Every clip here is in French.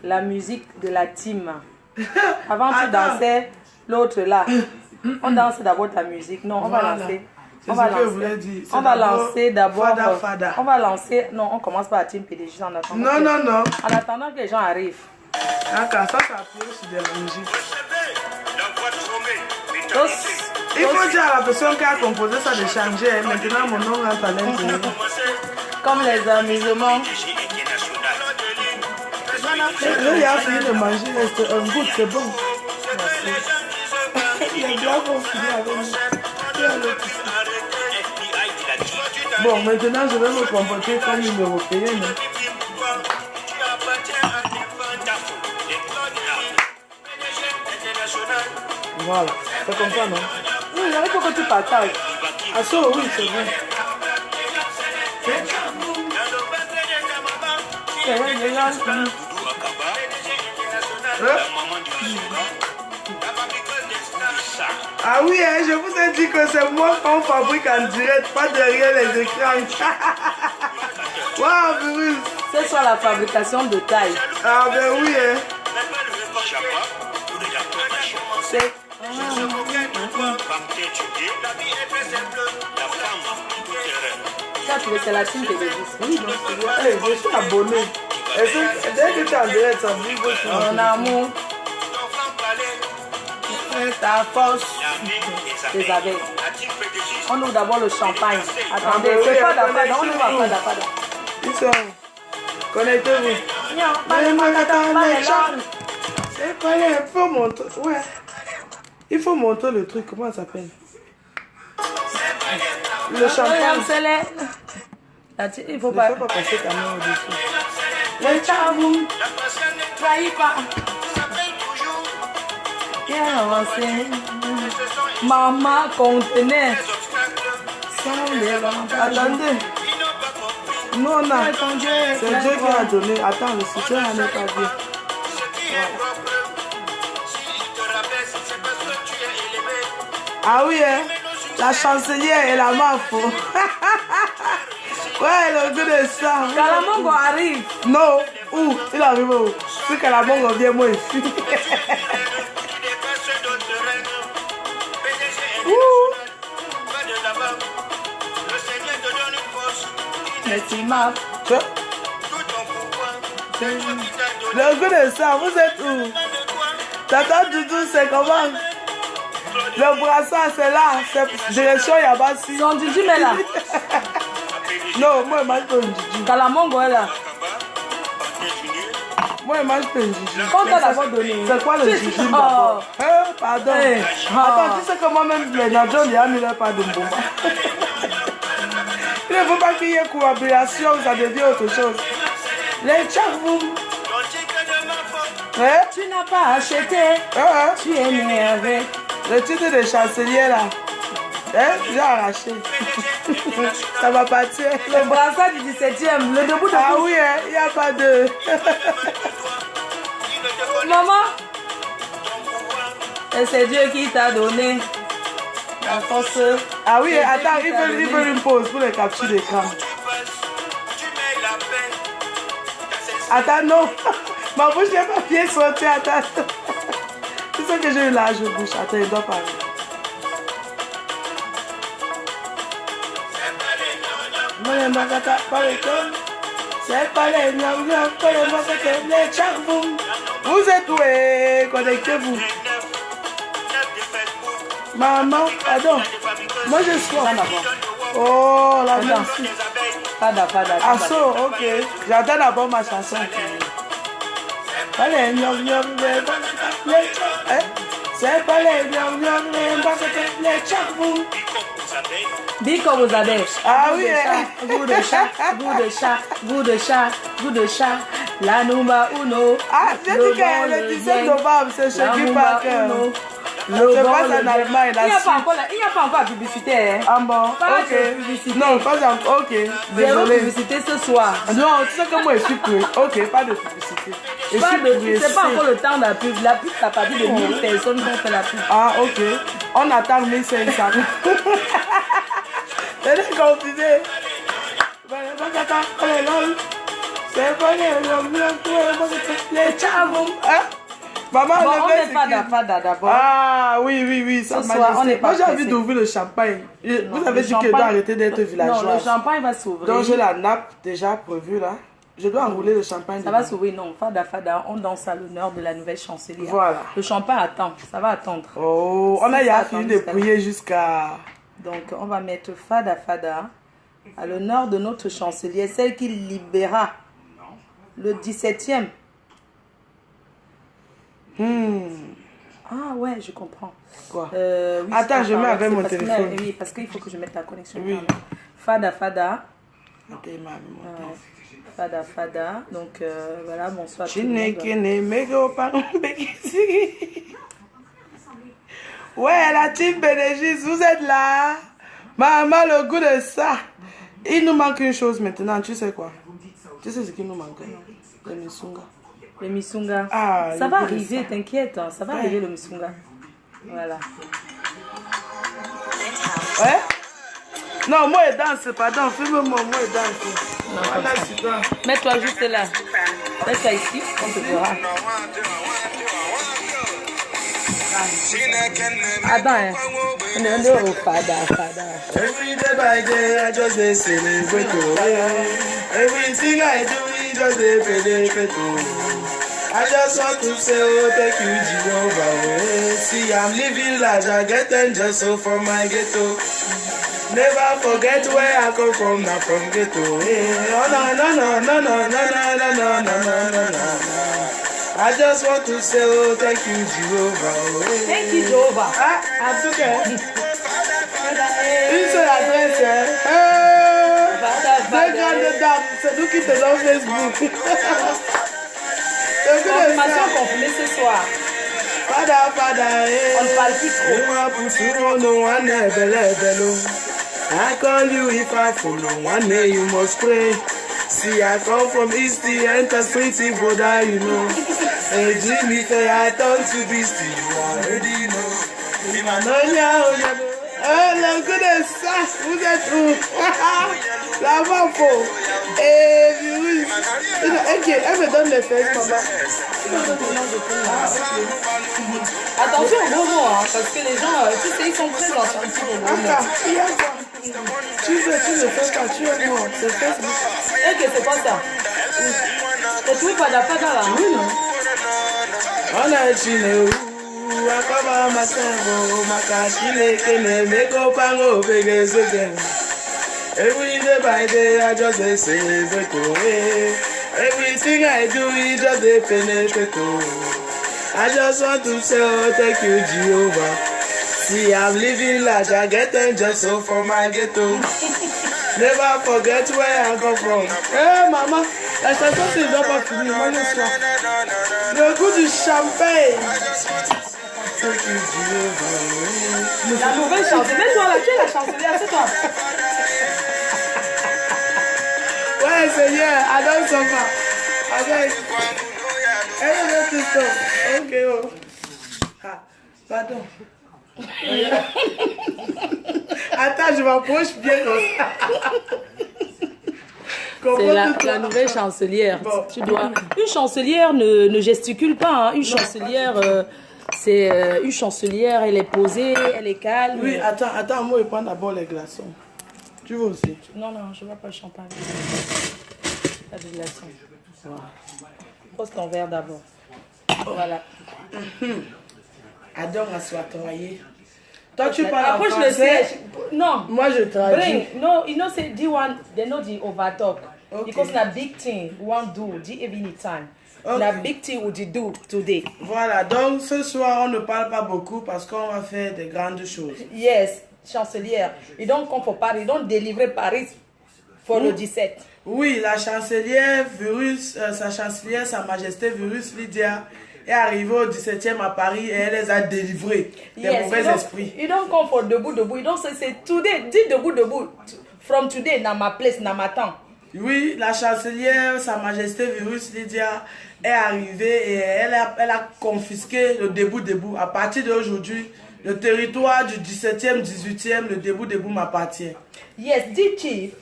la musique de la team. Avant tu dansais l'autre là. On danse d'abord ta musique. Non, on va lancer. On va lancer d'abord. On va lancer. Non, on commence par la team PDG en attendant. Non. En attendant que les gens arrivent. D'accord, ça appuie sur de la musique. Il faut dire à la personne qui a composé ça de changer. Maintenant, mon nom rentre à l'intérieur. Comme les amusements. Il a fini de manger un goût, c'est bon. Les gars vont finir avec nous. Bon, maintenant je vais me comporter comme une européenne. Voilà, c'est comme ça, non? Oui, il faut que tu partages. Ah, ça, oui, c'est vrai. Ah oui, hein, je vous ai dit que c'est moi qu'on fabrique en direct, pas derrière les écrans. Waouh, virus. C'est soit la fabrication de taille. Ah ben oui, hein. C'est... Ça, c'est la team PDG. Oui, donc c'est vrai. Hey, je suis abonné. Dès que tu es en direct, ça vibre sur mon amour. Ta force. Les abeilles. On ouvre d'abord le champagne. Attendez, c'est pas d'affaire. On ouvre pas d'affaire. Ils sont. Connectez-vous. C'est pas il faut montrer. Ouais. Il faut montrer le truc. Comment ça s'appelle? Le champagne. Il faut pas passer ta main au-dessus. Le chabou. Trahis pas. Bien avancé. Maman contenait. Attendez. Non, non. C'est Dieu qui a donné. Attends, le soutien n'est pas bien. Voilà. Ah oui, hein? La chancelière et la mafo. Ouais, le goût de ça. Kalamongo arrive. Non, où? Il arrive où? Si Kalamongo vient, moi, il fuit. Merci, ma. Le goût de ça, vous êtes où? Tata Doudou, c'est comment? Le brassard, c'est là. C'est direction Yabassi. Son Didi, mais là. Non, moi, je mange pas une Didi. Kalamongo est là. Moi, je mange pas une Didi. Quand t'as d'abord donné? C'est quoi le Didi d'abord? Pardon. Attends, tu sais que moi-même, les Nadjons, il y a mis leur part de bomba. Il ne faut pas qu'il y ait collaboration, ça devient autre chose. Les tchavoum. Tu n'as pas acheté. Tu es né avec. Le titre de chancelier là. J'ai arraché. Ça va partir. Le brassard du 17e, le debout de Ah oui, il n'y a pas de. Maman. Et c'est Dieu qui t'a donné la force. Ah oui, attends, il veut une pause pour les captures d'écran. Attends, non. Ma bouche n'est pas bien sortie, attends. C'est ça que j'ai eu là, je bouge. Attends, il doit parler. C'est pas les les tchavoum. Vous êtes où? Connectez-vous. Maman, pardon. Moi je suis d'abord. Oh, la merci. Pada. Ah, so, ok. J'attends d'abord ma chanson. Allez, c'est pas les tchavoum. Dis comme vous avez. Ah oui, goût de chat. La numba uno. Ah, j'ai dit que le 17 novembre, c'est Shaggy Parker. C'est pas en Allemagne. Il n'y a pas encore la publicité. Hein. Ah bon, ok. Publicité. Non, pas encore. Ok, zéro désolé. publicité ce soir. Non, tu sais que moi je suis prêt. Ok, pas de publicité. C'est pas encore le temps de la pub. La pub, c'est à partir de 1000 personnes qui ont fait la pub. Ah, ok. On attend 1500. Elle est confusée. C'est pas les Hein? Maman, bon, le on fait, est c'est fada que- fada d'abord. Ah, oui, ça Ce soir, on n'est pas Moi, j'ai envie pressé. d'ouvrir le champagne. Non, Vous avez le dit que je dois arrêter d'être Non, villageoise. le champagne va s'ouvrir. Donc, j'ai la nappe déjà prévue là. Je dois enrouler le champagne. Ça va s'ouvrir, non. Fada fada, on danse à l'honneur de la nouvelle chancelière. Voilà. Le champagne attend, ça va attendre. Oh, on a Ça déjà attend fini de jusqu'à- prier jusqu'à... Donc, on va mettre fada fada à l'honneur de notre chancelière, celle qui libéra le 17e. Ah ouais, je comprends. Quoi? Oui, Attends, je mets avec mon parce que- téléphone. oui, parce qu'il faut que je mette la connexion. Oui. Fada fada. Attends, il m'a mis mon téléphone. Fada fada. Donc voilà, bonsoir tout le Chineke monde. Nemego Pambekisi. Ouais, la team Bénégis, vous êtes là. Maman, le goût de ça. Il nous manque une chose maintenant, tu sais quoi? Tu sais ce qui nous manque? Le misunga. Le misunga. Ah, ça le va goût de arriver, t'inquiète. Hein, ça va arriver le misunga. Voilà. Ouais? Non, moi je danse, pardon, filme-moi, moi je danse. Non, Voilà, comme ça. c'est toi. Mets-toi juste là. Mets-toi ici, on te verra. Attends, hein. On est au fada fada. Every day by day, I just dey celebrate oh. Everything I do, I just dey celebrate oh. I just want to say oh, thank you Jehovah oh. See, I'm living large, I get angels so from my ghetto. Never forget where I come from, not from ghetto. Hey, oh no. I just want to say oh, thank you Jehovah oh. Thank you, Jehovah. Ah, en tout cas. Une seule adresse, hein? Fada Deux fada. grandes dames, c'est nous qui tenons Facebook. Confirmation confirmée ce soir. Fada, On ne parle plus trop. I call you if I follow, one day you must pray. See, I come from East, enter city, brother, you know. Hey, Jimmy, say I turn to beast, you already know. Oh, le coup de ça, vous êtes où? La faux. Et virus. Ok, elle me donne les fesses, maman. Attention aux gros mots, hein, parce que les gens, tu sais, ils sont très attentifs aux gros mots. Attends, il y a quoi? Tu ne fais pas, tu es mort. C'est Facebook. Ok, c'est quoi ça? T'as trouvé fada fada là? Oui, non? On a chine ou akaba masango makachile kene meko pango pege segen. Every day by day I just dey celebrate oh. Everything I do is just dey penetrate oh. I just want to say oh, thank you Jehovah. See, I'm living large, I get angels so for my ghetto. Never forget where I come from. Hey maman, la chanson c'est doit pas finir, moi je sois. Le goût du champagne. Thank you Jehovah. La nouvelle chancelière. Mets-toi là, tu es la chancelière, c'est toi. Ouais Seigneur, I don't suffer. I beg. Everybody to stop. Okay oh. Ah, pardon. Attends, je m'approche bien comme ça. C'est la nouvelle chancelière. Bon. Tu dois. Une chancelière ne gesticule pas. Hein. Une chancelière, c'est une chancelière. Elle est posée, elle est calme. Oui, attends, moi je prends d'abord les glaçons. Tu veux aussi? Non, je ne veux pas le champagne. Pas de glaçons. Voilà. Pose ton verre d'abord. Voilà. Adore à soi travailler. Toi, tu parles en Après, je le français. sais. Non. Moi, je traduis. Bring. No, you know, say, D1, they know the overtalk. Okay. Because na big thing, we want do, the evening time. Okay. Na big thing we do today. Voilà, donc ce soir, on ne parle pas beaucoup parce qu'on va faire des grandes choses. Yes, chancelière. You don't come for Paris, you don't deliver Paris for le 17. Oui, la chancelière Virus, sa chancelière, sa majesté Virus Lydia est arrivée au 17e à Paris et elle les a délivrés des mauvais esprits. You don't come for debout. You don't say today, dis debout. From today, na ma place, na ma temps. Oui, la chancelière, sa majesté Virus Lydia est arrivée et elle a confisqué le debout. À partir d'aujourd'hui, le territoire du 17e, 18e, le debout m'appartient. Yes, the chief,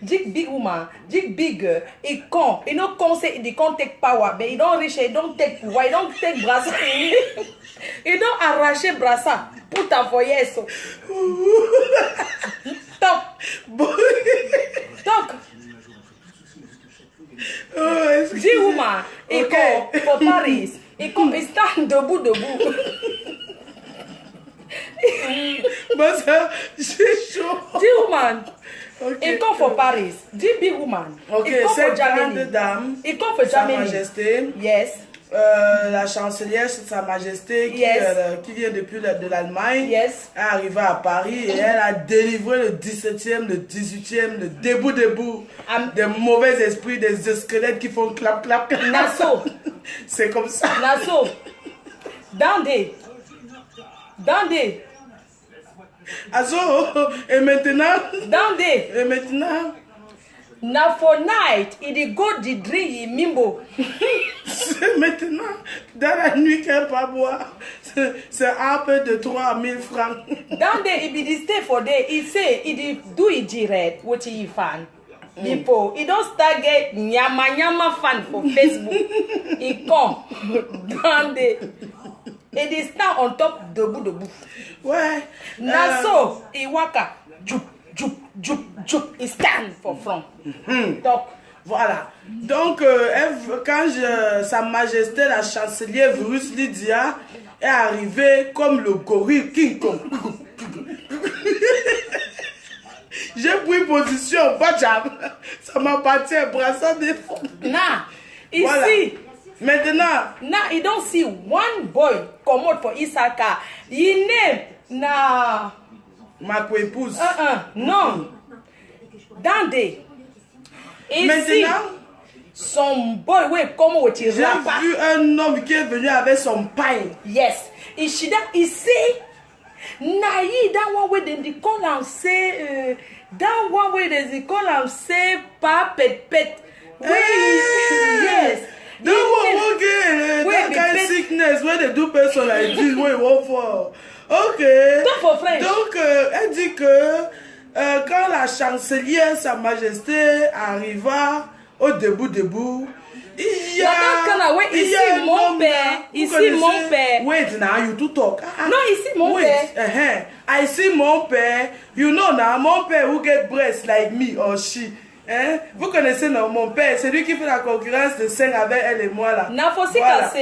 Big woman, big girl, he come. You know, come say they can't take power, but he don't reach, he don't take power, he don't take brassa. He don't arracher brassa. Put her for yes. Talk. Talk. Big woman, he come for Paris. He come, he stand debout. But c'est chaud. Big woman. Okay. Il come for Paris. Big woman. Ok, cette grande dame, il come for Sa Germany. Majesté, Yes. la chancelière, c'est Sa Majesté qui vient depuis de l'Allemagne, Yes. est arrivée à Paris et elle a délivré le 17e, le 18e, le debout des mauvais esprits, des squelettes qui font clap clap. Nassau. C'est comme ça. Nassau. Dande. Azo, et maintenant, Na for night, il go the drink in Mimbo. maintenant, dans la nuit qu'elle va boire, c'est un peu de 3000 francs. Dande, il be the stay for day. He say, he do it direct, what he fan. Before, he don't start get nyama fan for Facebook. He come. Dande. Et il stand on top debout. Ouais. Nassau, il waka. Jup. Il stand for front. Donc, voilà. Donc, quand Sa Majesté la chancelière Virus Lydia est arrivée comme le gorille King Kong. J'ai pris position, ça m'appartient, brassard des fonds. now, Voilà. see. Maintenant, Now you don't see one boy come out for Isaka. He name na ma co-épouse. no. Dande. Maintenant, some boy will come out with his j'ai rapper. vu un homme qui est venu avec son pain. Yes. He say na he that one way they call am say that one way they call am say pa pet. Yes. Don't that kind of sickness where they do person like this, what you want for? Ok. Talk for French. Donc, elle dit que quand la chancelière, Sa Majesté, arriva au debout, il y a mon père. Wait, now you to talk. No, ici mon père. I see mon père. You know now, mon père who get breast like me or she. Hein? Vous connaissez non, mon père, c'est lui qui fait la concurrence de scène avec elle et moi là. Voilà.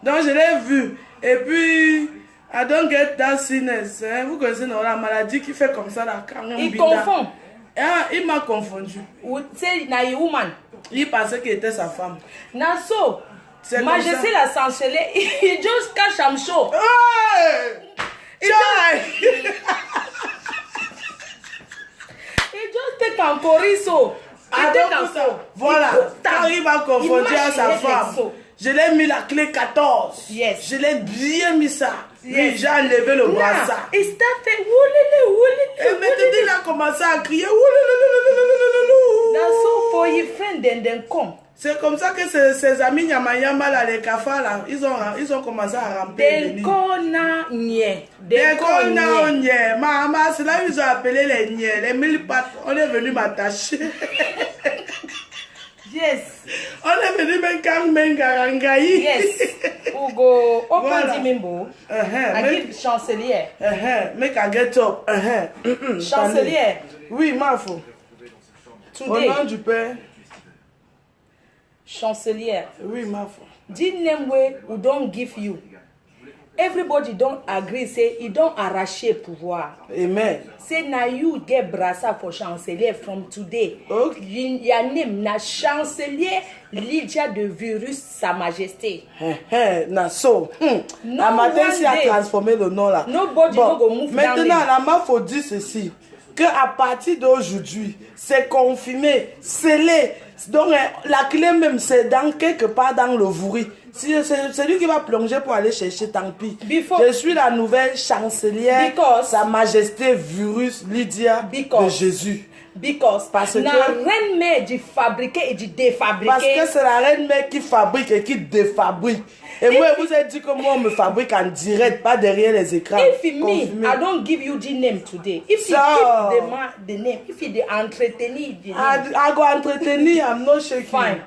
Donc je l'ai vu. Et puis, I don't get that sickness. Hein? Vous connaissez non, la maladie qui fait comme ça là. Il confond. Il m'a confondu. C'est na woman. Il pensait qu'il était sa femme. Nassau. C'est Majesté la chancelière. Il just cache am show. Hey! Il just take un chorizo. Voilà, quand il m'a confondu à sa femme, je l'ai mis la clé 14. Yes. Je l'ai bien mis ça. Oui, j'ai enlevé le brassard. Il s'est fait Et maintenant, il a commencé à crier. Nassau for your friend then come. C'est comme ça que ses amis Nyama là, les cafards là, ils ont commencé à ramper. Maman, c'est là qu'ils ont appelé les niais, les mille pattes. On est venu m'attacher. Yes. On est venu m'engarangaï. Yes. Ugo, open Voilà. the membo. Give chancelière. Make a get up. Chancelière. Oui, ma fou. Au Today. nom du Père. Chancelière. Oui, ma fou. The name way we don't give you. Everybody don't agree, say you don't arracher pouvoir. Amen. Say now you get brassard for chancelier from today. Okay. Your name na chancelier Lydia de Virus Sa Majesté. Nassau. No La matin, one si a day. transformé le nom là. Nobody no go move down maintenant, there. la main faut dire ceci. Que à partir d'aujourd'hui, c'est confirmé, scellé. Donc, la clé même, c'est dans quelque part dans le vouri. Si c'est lui qui va plonger pour aller chercher, tant pis. Je suis la nouvelle chancelière, Sa Majesté Virus Lydia de Jésus. Parce que la reine mère du fabriquer et du défabriquer. Parce que c'est la reine mère qui fabrique et qui défabrique. Et moi, je vous ai dit que moi, on me fabrique en direct, pas derrière les écrans. If me, I don't give you the name today. If you keep the name, if you entretenir the name. I go entretenir, I'm not shaking. Fine.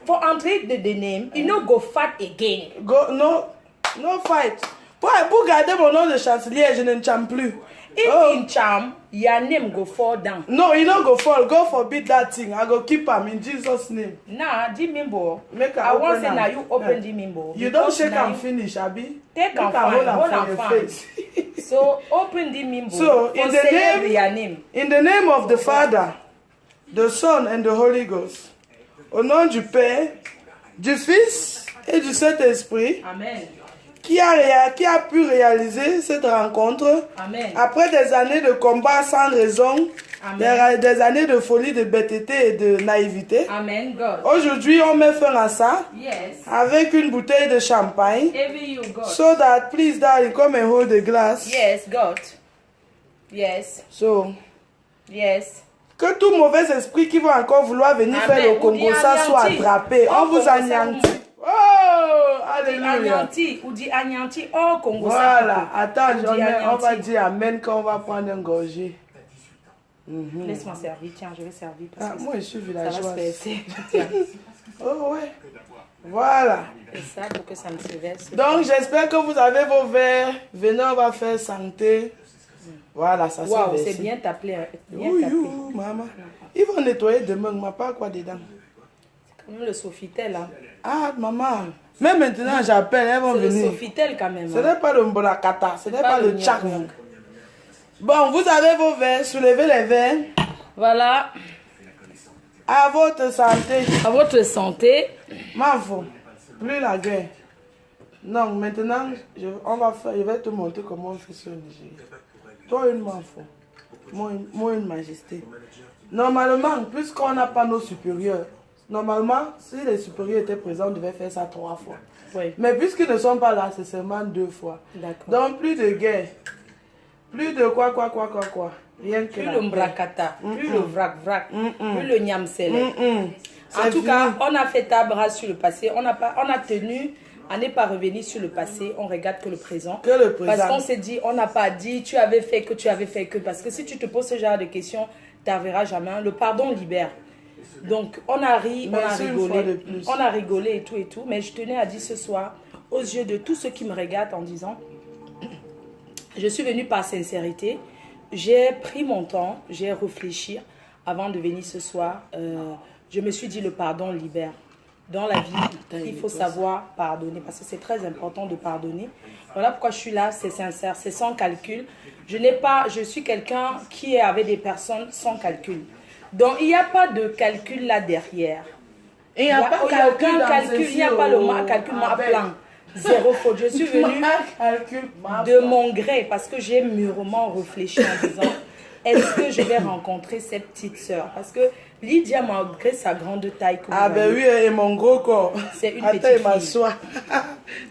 For entretenir the name, you know go fight again. No fight. Pour garder mon nom de chancelier, je ne chante plus. If in charm, your name go fall down. No, you don't go fall. God forbid that thing. I go keep him in Jesus' name. Nah, the member. I want to say now you open the member. You don't shake and finish, Abi. Take and hold and face. So open the member. So in the name of the Father, the Son and the Holy Ghost, au nom du Père, du Fils et du Saint-Esprit. Amen. Qui a pu réaliser cette rencontre. Amen. Après des années de combat sans raison, des années de folie, de bêteté et de naïveté. Amen, God. Aujourd'hui, on met fin à ça. Yes. Avec une bouteille de champagne. Every you, God. So that, please, darling, come and hold the glass. Yes, God. Yes. So. Yes. Que tout mauvais esprit qui va encore vouloir venir faire le Congo, ça soit attrapé. On vous anéantit. Oh, alléluia. Ou dit anéanti, oh, Congo. Voilà, attends, on va dire amen quand on va prendre un gorgée. Laisse-moi servir, tiens, je vais servir. Moi, je suis villageoise. Tiens. Oh, ouais. Voilà. Et ça, pour que ça me se verse. Donc, j'espère que vous avez vos verres. Venez, on va faire santé. Voilà, ça se verse. C'est bien tapé. Oui, maman. Ils vont nettoyer demain, mais pas quoi dedans. Comme le Sofitel, hein. Ah, maman. Mais maintenant, j'appelle, elles vont venir. C'est le Sofitel quand même. Ce n'est pas le Mbonakata, ce n'est pas le Tchak. Bon, vous avez vos verres, soulevez les verres. Voilà. À votre santé. À votre santé. Mafo, plus la guerre. Non, maintenant, je vais te montrer comment on fait ça au Nigeria. Toi, une mafo. Moi, une majesté. Normalement, puisqu'on n'a pas nos supérieurs, normalement, si les supérieurs étaient présents, on devait faire ça 3 fois. Oui. Mais puisqu'ils ne sont pas là, c'est seulement 2 fois. Donc, plus de guerre. Plus de quoi. Rien que plus le mbrakata, plus le vrac, plus le nyamsele. En tout cas, on a fait table rase sur le passé. On a tenu à ne pas revenir sur le passé. On regarde que le présent. Parce qu'on s'est dit, on n'a pas dit, tu avais fait que. Parce que si tu te poses ce genre de questions, tu n'arriveras jamais. Le pardon libère. Donc, on a ri, on a rigolé. On a rigolé et tout. Mais je tenais à dire ce soir, aux yeux de tous ceux qui me regardent, en disant, je suis venue par sincérité. J'ai pris mon temps, j'ai réfléchi avant de venir ce soir. Je me suis dit, le pardon libère. Dans la vie, il faut savoir pardonner parce que c'est très important de pardonner. Voilà pourquoi je suis là, c'est sincère, c'est sans calcul. Je suis quelqu'un qui est avec des personnes sans calcul. Donc, il n'y a pas de calcul là derrière. Il n'y a pas aucun calcul, il n'y a pas le calcul à plan. Zéro faute. Je suis venue de mon gré parce que j'ai mûrement réfléchi en disant est-ce que je vais rencontrer cette petite sœur? Parce que Lydia, malgré sa grande taille, ben oui, et mon gros corps. C'est une petite fille.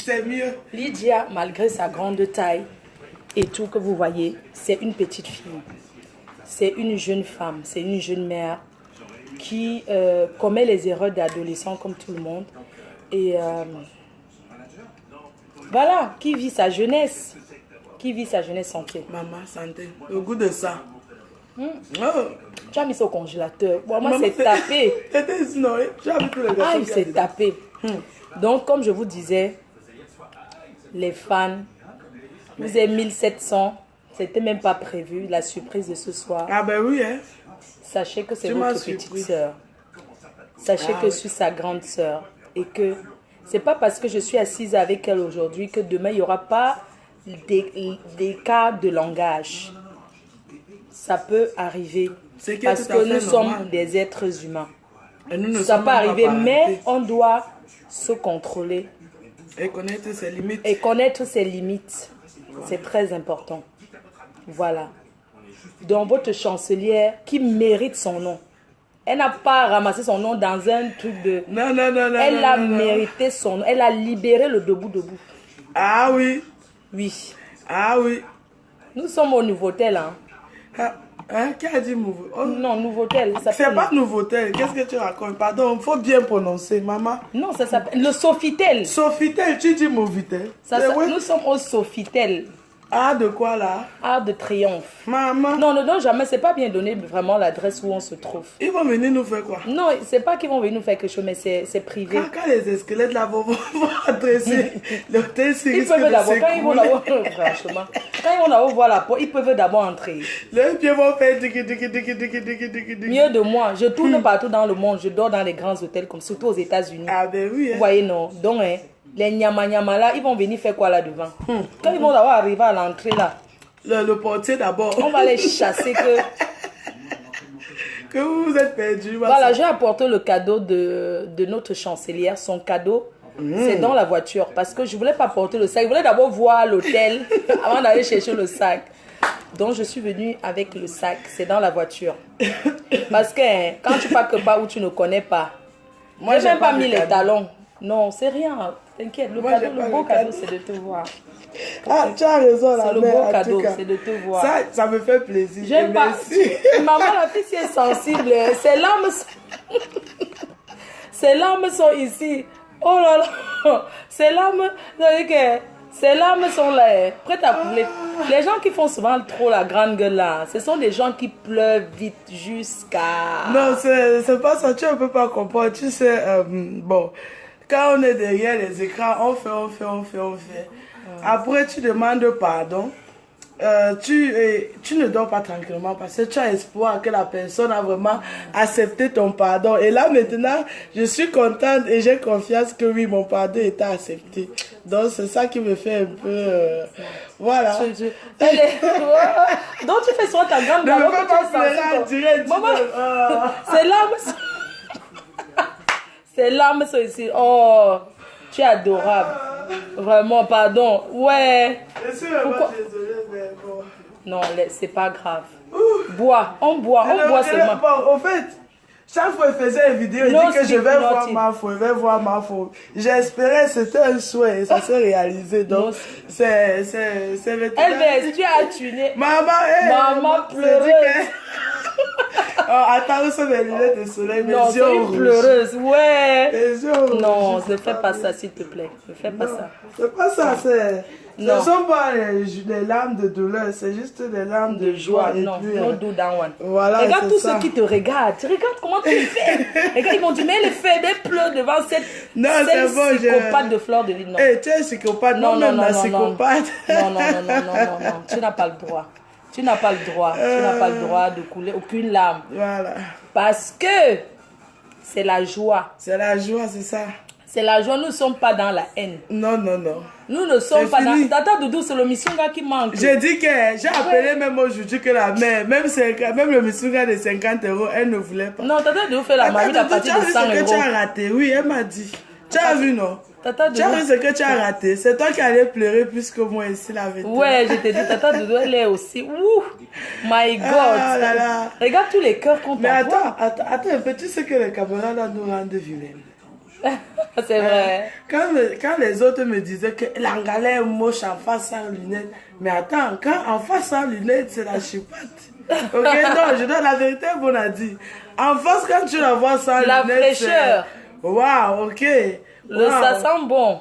C'est mieux. Lydia, malgré sa grande taille et tout que vous voyez, c'est une petite fille. C'est une jeune femme, c'est une jeune mère qui commet les erreurs d'adolescent comme tout le monde. Et voilà, qui vit sa jeunesse. Qui vit sa jeunesse santé. Maman, santé. Le goût de ça. Tu as mis ça au congélateur. Bon, moi, c'est tapé. Il s'est tapé. Donc, comme je vous disais, les fans, vous êtes 1700. C'était même pas prévu, la surprise de ce soir. Ah ben oui, hein. Sachez que c'est votre petite sœur. Sachez que je suis sa grande sœur. Et que c'est pas parce que je suis assise avec elle aujourd'hui que demain, il n'y aura pas des cas de langage. Ça peut arriver. Parce que nous sommes des êtres humains. Ça peut arriver, mais on doit se contrôler. Et connaître ses limites. Et connaître ses limites. C'est très important. Voilà. Donc, votre chancelière qui mérite son nom. Elle n'a pas ramassé son nom dans un truc de... Non. Elle a mérité son nom. Elle a libéré le debout. Ah oui. Oui. Ah oui. Nous sommes au Nouveau-Tel. Hein. Hein? Qui a dit nouveau? Oh. Non, Nouveautel. C'est pas Nouveautel. Qu'est-ce que tu racontes? Pardon, il faut bien prononcer, maman. Non, ça s'appelle le Sofitel. Sofitel, tu dis Movitel. Nous sommes au Sofitel. Ah, de quoi là? Arc de Triomphe. Maman. Non, ne donne jamais. C'est pas bien donné vraiment l'adresse où on se trouve. Ils vont venir nous faire quoi? Non, c'est pas qu'ils vont venir nous faire quelque chose, mais c'est privé. Quand les squelettes là vont adresser l'hôtel, ils peuvent d'abord, quand ils vont d'abord, franchement, quand ils vont d'abord voir la porte, ils peuvent d'abord entrer. Les pieds vont faire mieux de moi. Je tourne partout dans le monde. Je dors dans les grands hôtels, comme surtout aux États-Unis. Ah ben oui. Vous voyez, non. Donc, hein, les nyama là, ils vont venir faire quoi là devant? Quand ils vont d'abord arriver à l'entrée là, le portier d'abord. on va les chasser que vous vous êtes perdu. Voilà, j'ai apporté le cadeau de notre chancelière. Son cadeau, c'est dans la voiture. Parce que je voulais pas porter le sac. Je voulais d'abord voir l'hôtel avant d'aller chercher le sac. Donc, je suis venue avec le sac. C'est dans la voiture. Parce que hein, quand tu pars quelque part où tu ne connais pas, moi, j'ai même pas mis les talons. Non, c'est rien. T'inquiète. Le beau cadeau, c'est de te voir. Ah, tu as raison, la c'est le beau cadeau, c'est de te voir. Ça me fait plaisir. J'aime pas. Maman, la fille, si elle est sensible, ses larmes, ses larmes sont ici. Oh là là, ses larmes, ces larmes sont là, prêtes à couler. Les gens qui font souvent trop la grande gueule là, ce sont des gens qui pleurent vite jusqu'à... Non, c'est pas ça, tu ne peux pas comprendre. Tu sais, bon, quand on est derrière les écrans, on fait. Après, tu demandes pardon. Tu ne dors pas tranquillement parce que tu as espoir que la personne a vraiment accepté ton pardon. Et là, maintenant, je suis contente et j'ai confiance que oui, mon pardon était accepté. Donc, c'est ça qui me fait un peu... voilà. Donc, tu fais sur ta grande ne peux pas pleurer en direct. Ces larmes sont ici. Oh, tu es adorable. Vraiment, pardon. Ouais. Je suis vraiment désolée, mais bon. Non, c'est pas grave. Bois, on boit seulement. Bon, au fait, chaque fois qu'il faisait une vidéo, il dit que je vais voir ma faute, J'espérais, c'était un souhait, et ça s'est réalisé. Donc, c'est LBS, tu as tuné. Maman pleureuse. Oh, attends, c'est mes lunettes de soleil, mes non, yeux rouges. Non, pleureuse, ouais. Les yeux rouges. Non, ne fais pas ça, s'il te plaît. Ne fais pas ça. C'est pas ça, ce ne sont pas les larmes de douleur, c'est juste des larmes de joie. Non, no do that one. Voilà, regarde tous ceux qui te regardent. Regarde comment tu le fais. Regarde, ils vont dire, mais elle fait des pleurs devant cette psychopathe de Fleur de Lys. Non. Tu es psychopathe, non, psychopathe. Non. Tu n'as pas le droit. Tu n'as pas le droit. Tu n'as pas le droit de couler aucune larme. Voilà. Parce que c'est la joie. C'est la joie, c'est ça. C'est la joie, nous ne sommes pas dans la haine. Non. Nous ne sommes pas dans... Tata Doudou, c'est le Missunga qui manque. J'ai dit que j'ai appelé même aujourd'hui que la mère, même le Missunga de 50 €, elle ne voulait pas. Non, Tata Doudou fait la mamie à partir de 100 €. Tu as vu ce que tu as raté, oui, elle m'a dit. Tu as vu, non? Tata Doudou. Tu as vu ce que tu as raté. C'est toi qui allais pleurer plus que moi ici, la vérité. Ouais, je t'ai dit, Tata Doudou, elle est aussi... Ouh, my God. Ah là là. Regarde tous les cœurs qu'on t'envoie. Mais attends un peu, tu sais que les camarades nous rendent vilaines. C'est vrai. Quand les autres me disaient que l'angala est moche en face sans lunettes, mais attends, quand en face sans lunettes, c'est la chipate. Ok, non, je donne la vérité, bon a dit. En face, quand tu la vois sans la lunettes, fraîcheur. Waouh, ok. Ça sent bon.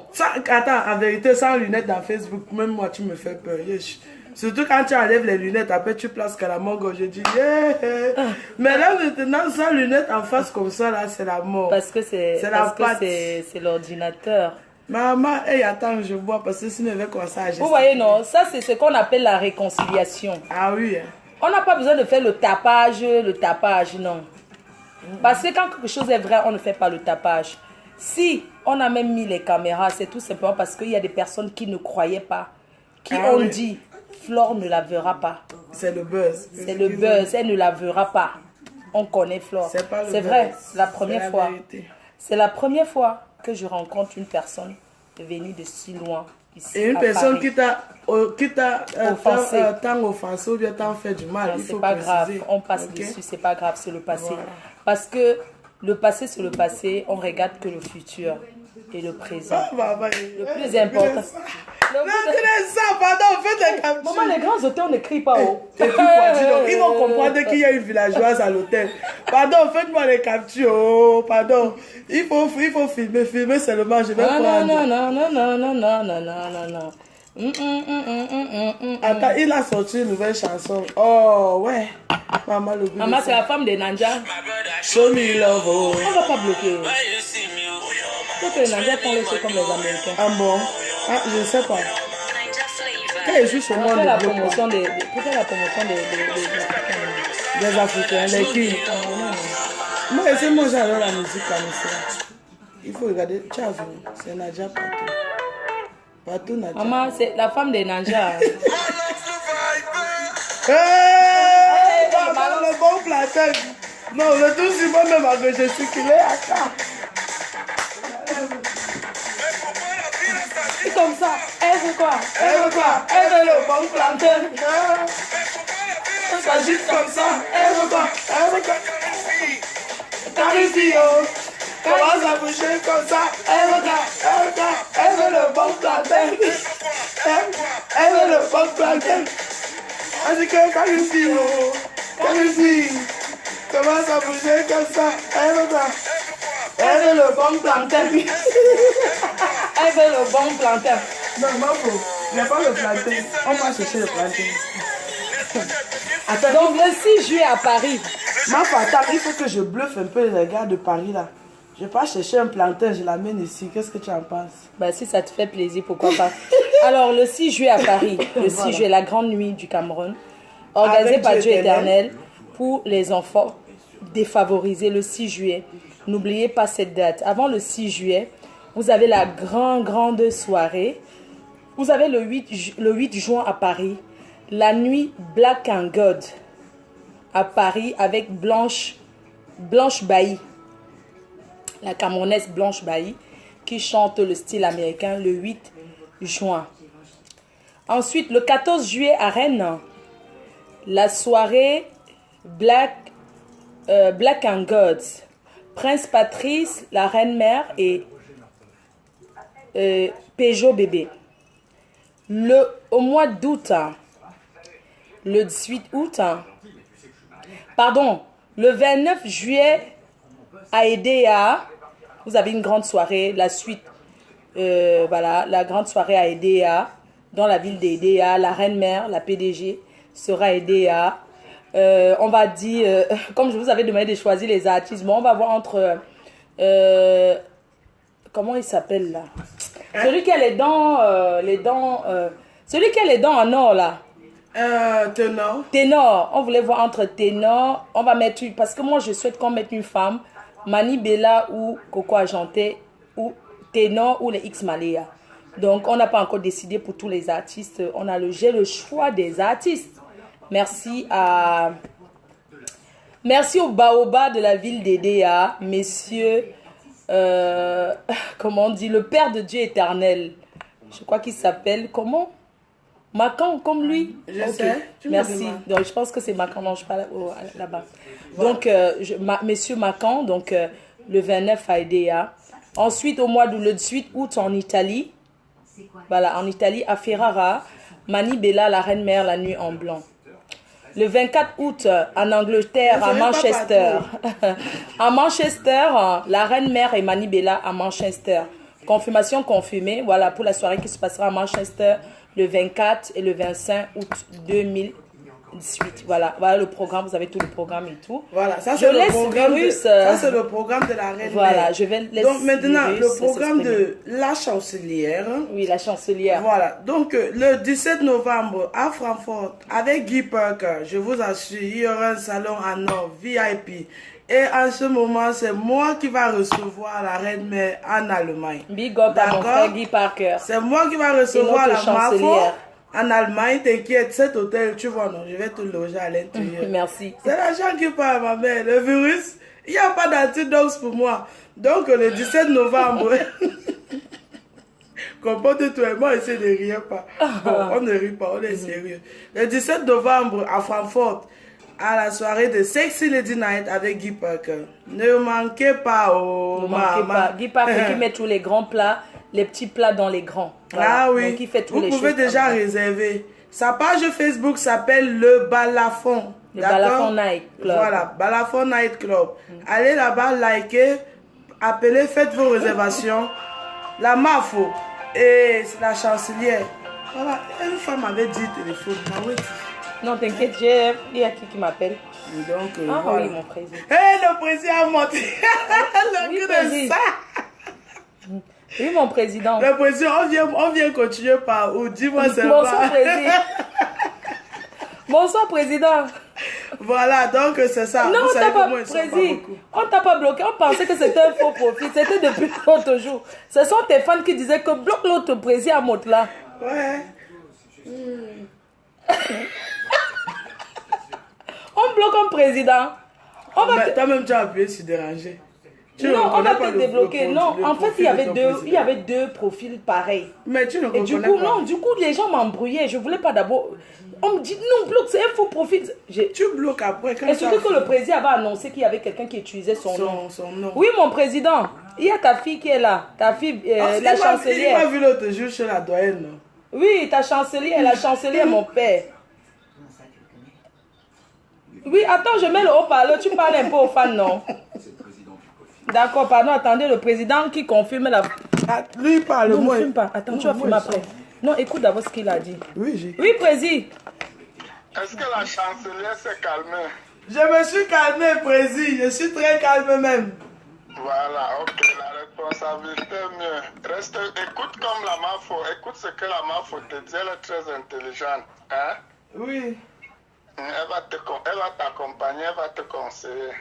Attends, en vérité, sans lunettes dans Facebook, même moi, tu me fais peur. Surtout quand tu enlèves les lunettes, après tu places Kalamongo, je dis yeah. Mais là maintenant, sans lunettes en face comme ça, là, c'est la mort. Parce que c'est l'ordinateur. Maman, attends, je bois parce que sinon, je vais commencer à gester. Vous voyez, non, ça c'est ce qu'on appelle la réconciliation. Ah oui. On n'a pas besoin de faire le tapage, non. Parce que quand quelque chose est vrai, on ne fait pas le tapage. Si on a même mis les caméras, c'est tout simplement parce qu'il y a des personnes qui ne croyaient pas, qui ont dit... Flore ne la verra pas. C'est le buzz. C'est le buzz. Elle ne la verra pas. On connaît Flore. C'est vrai. C'est la première fois. C'est la première fois que je rencontre une personne venue de si loin. Ici, et une personne qui t'a offensé. Tant offensé ou bien t'en fait du mal. C'est pas grave. On passe dessus. C'est pas grave. C'est le passé. Voilà. Parce que le passé, c'est le passé. On regarde que le futur et le présent. Le plus important. Maintenant, ça, pardon, faites les captures. Maman, les grands hôtels, on n'écrit pas. Oh. Et puis, donc, ils vont comprendre qu'il y a une villageoise à l'hôtel. Pardon, faites-moi les captures. Oh, pardon. Il faut filmer seulement. Je vais prendre. Non. Attends, il a sorti une nouvelle chanson. Oh, ouais. Maman, le Maman, c'est la femme de Nanja. Show me love. Oh. On va pas bloquer. Faut que les Nanja font les choses comme les Américains. Ah bon? Ah, je ne sais pas. Quand je suis chez moi, on fait la promotion des Africains. Les qui? Moi, c'est moi, j'adore la musique comme ça. Il faut regarder. Tu as vu? C'est Nadia partout. Partout, Nadia. Maman, c'est la femme de Nanja. Le bon plantain. Non, le tout sur moi-même que je suis qu'il est à ça. C'est comme ça. Elle veut quoi? Elle veut le bon plantain. Ça juste comme ça. Elle veut quoi? Carifio. Commence à bouger comme ça. Elle veut le bon plantain. Elle veut le bon plantain. Vas-y que Carifio. Commence à bouger comme ça. Elle veut le bon plantain. Elle veut le bon plantain. Non, il n'y a pas le plantain. On va chercher le plantain. Attends, donc le 6 juillet à Paris. Ma fata, il faut que je bluffe un peu les gars de Paris là. Je vais pas chercher un plantain, je l'amène ici. Qu'est-ce que tu en penses? Bah si ça te fait plaisir, pourquoi pas. Alors le 6 juillet à Paris, le 6 juillet, la grande nuit du Cameroun, organisée par Dieu éternel pour les enfants défavorisés le 6 juillet. N'oubliez pas cette date. Avant le 6 juillet, vous avez la grande soirée. Vous avez le 8 juin à Paris, la nuit Black and God à Paris avec Blanche Bailly, la Camerounaise Blanche Bailly, qui chante le style américain le 8 juin. Ensuite, le 14 juillet à Rennes, la soirée Black and Gods, Prince Patrice, la Reine Mère et Peugeot Bébé. Au mois d'août, le 18 août, le 29 juillet à EDA, vous avez une grande soirée, la suite, voilà, la grande soirée à EDA, dans la ville d'EDA, la Reine Mère, la PDG sera à EDA. On va dire, comme je vous avais demandé de choisir les artistes, bon, on va voir entre, comment il s'appelle là? Celui qui a les dents, celui qui a les dents en or là. Ténor. On voulait voir entre ténor. On va mettre parce que moi je souhaite qu'on mette une femme, Mani Bella ou Coco Ajanté, ou ténor ou les X Malaya. Donc on n'a pas encore décidé pour tous les artistes. J'ai le choix des artistes. Merci au Baoba de la ville d'Edea, messieurs, comment on dit, le Père de Dieu éternel. Je crois qu'il s'appelle, comment? Macan, comme lui. Je sais. Merci. Donc, je pense que c'est Macan. Non, je parle là-bas. Donc, messieurs Macan, donc le 29 à Edea. Ensuite, au mois le 18 août en Italie. Voilà, en Italie, à Ferrara, Mani Bella, la Reine Mère, la nuit en blanc. Le 24 août, en Angleterre, à Manchester. À Manchester, la Reine Mère et Mani Bella à Manchester. Confirmation confirmée, voilà, pour la soirée qui se passera à Manchester le 24 et le 25 août 2018. Voilà le programme, vous avez tout le programme et tout. Voilà, ça c'est le programme. Ça c'est le programme de la Reine Mère. Voilà, je vais laisser. Donc maintenant, le programme de la chancelière. Oui, la chancelière. Voilà, donc le 17 novembre à Francfort, avec Guy Parker, je vous assure, il y aura un salon en or VIP. Et en ce moment, c'est moi qui va recevoir la Reine Mère en Allemagne. Big up à mon frère Guy Parker. C'est moi qui va recevoir la chancelière en Allemagne. T'inquiète, cet hôtel, tu vois, non, je vais te loger à l'intérieur. Merci. C'est l'argent qui parle, ma mère. Le virus, il n'y a pas d'antidote pour moi. Donc, le 17 novembre, comporte-toi, moi, essaie de rire pas. Bon, on ne rit pas, on est sérieux. Le 17 novembre à Francfort, à la soirée de Sexy Lady Night avec Guy Parker. Ne manquez pas, oh, ne manquez pas. Guy Parker qui met tous les grands plats les petits plats dans les grands. Voilà. Ah oui, donc, il fait tous vous les pouvez déjà réserver. Sa page Facebook s'appelle Le Balafon. Le Balafon Night Club. Voilà, Balafon Night Club. Allez là-bas, likez, appelez, faites vos réservations. La Mafo et la chancelière. Voilà, une femme avait dit téléphone. Non, t'inquiète, il y a qui m'appelle. Donc, ah voilà. oui, mon président. Le président a monté. Oui, le président. Oui, mon président. Le président, on vient continuer par où? Dis-moi seulement. Bonsoir, président. Bonsoir, président. Voilà, donc c'est ça. Non, on t'a pas, président. On t'a pas bloqué. On pensait que c'était un faux profil. C'était depuis l'autre jour. Ce sont tes fans qui disaient que bloque l'autre président à monte là. Ouais. On bloque un président. Toi-même, tu as appuyé sur déranger. Non, on va te débloquer. Non, en fait, il y avait deux profils pareils. Mais tu ne reconnais du coup, pas. non, du coup, les gens m'embrouillaient. Je voulais pas d'abord. On me dit non, bloque, c'est un faux profil. Tu bloques après. Et surtout que le président avait annoncé qu'il y avait quelqu'un qui utilisait son nom. nom. Oui, mon président. Il y a ta fille qui est là. Ta fille, la chancelière. Il m'a vu l'autre jour chez la doyenne. Oui, ta chancelière, la chancelière, mon père. Oui, attends, je mets le haut-parleur. Tu parles un peu aux fans, non? D'accord, pardon, attendez, le président qui confirme la... Ah, lui, il parle. Non, ne filme pas. Attends, tu vas filmer après. Non, écoute d'abord ce qu'il a dit. Oui, j'ai... Oui, président. Est-ce que la chancelière s'est calmée? Je me suis calmé, président. Je suis très calme même. Voilà, ok, la responsabilité est mieux. Reste, écoute comme la Mafo, écoute ce que la Mafo te dit, elle est très intelligente. Hein? Oui. Elle va t'accompagner, elle va te conseiller.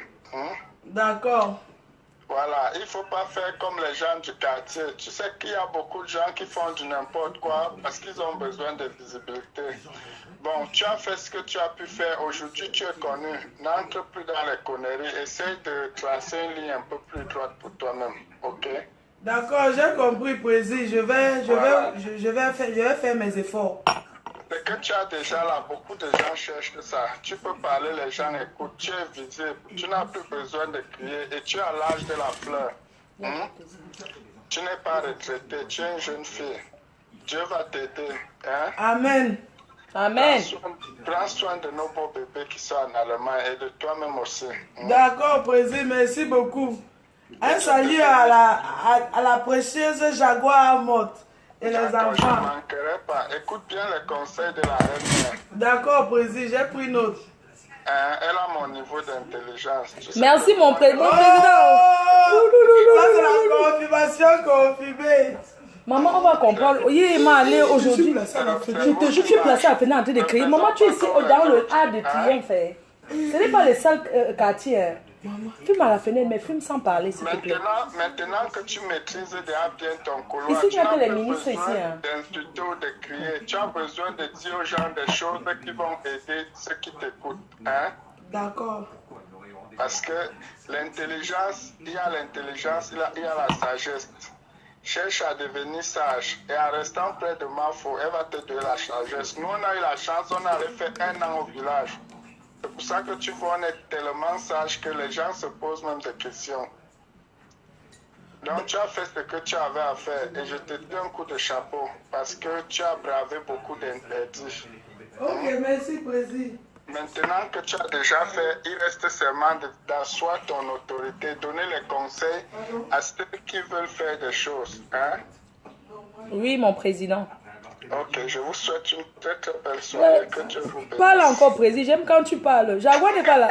D'accord. Voilà, il ne faut pas faire comme les gens du quartier. Tu sais qu'il y a beaucoup de gens qui font du n'importe quoi parce qu'ils ont besoin de visibilité. Bon, tu as fait ce que tu as pu faire. Aujourd'hui, tu es connu. N'entre plus dans les conneries. Essaye de tracer une ligne un peu plus droite pour toi-même. Ok? D'accord, j'ai compris, président. Je vais faire mes efforts. C'est que tu as déjà là, beaucoup de gens cherchent ça. Tu peux parler, les gens écoutent, tu es visible, tu n'as plus besoin de crier et tu as l'âge de la fleur. Tu n'es pas retraité, tu es une jeune fille. Dieu va t'aider. Hein? Amen. Amen. Prends soin de nos beaux bébés qui sont en Allemagne et de toi-même aussi. D'accord, président, merci beaucoup. Un salut à la précieuse Jaguar Amot. Et les enfants. Je ne manquerai pas. Écoute bien les conseils de la reine. D'accord, président, j'ai pris note. Elle a mon niveau d'intelligence. Merci, mon président. Ça, c'est la confirmation confirmée. Maman, on va comprendre. Oui, il m'a allé aujourd'hui. Je te jure, je suis placée à la fenêtre en train de crier. Maman, tu es ici dans le Arc de Triomphe. Ce n'est pas les sales quartiers. Fume à la fenêtre, mais fume sans parler, s'il te plaît. Maintenant que tu maîtrises déjà bien ton couloir, ici, tu n'as les plus ministres besoin ici, hein. d'insulter ou de crier. Tu as besoin de dire aux gens des choses qui vont aider ceux qui t'écoutent. Hein? D'accord. Parce que l'intelligence, il y a l'intelligence, il y a la sagesse. Cherche à devenir sage et en restant près de Mafo, elle va te donner la sagesse. Nous, on a eu la chance, on avait fait 1 an au village. C'est pour ça que tu vois, on est tellement sage que les gens se posent même des questions. Donc tu as fait ce que tu avais à faire et je te dis un coup de chapeau parce que tu as bravé beaucoup d'interdits. Ok, merci, président. Maintenant que tu as déjà fait, il reste seulement d'asseoir ton autorité, donner les conseils à ceux qui veulent faire des choses. Hein? Oui, mon président. Ok, je vous souhaite une très très belle soirée. Que Dieu vous bénisse. Parle encore, président. J'aime quand tu parles. Jaguar n'est pas là.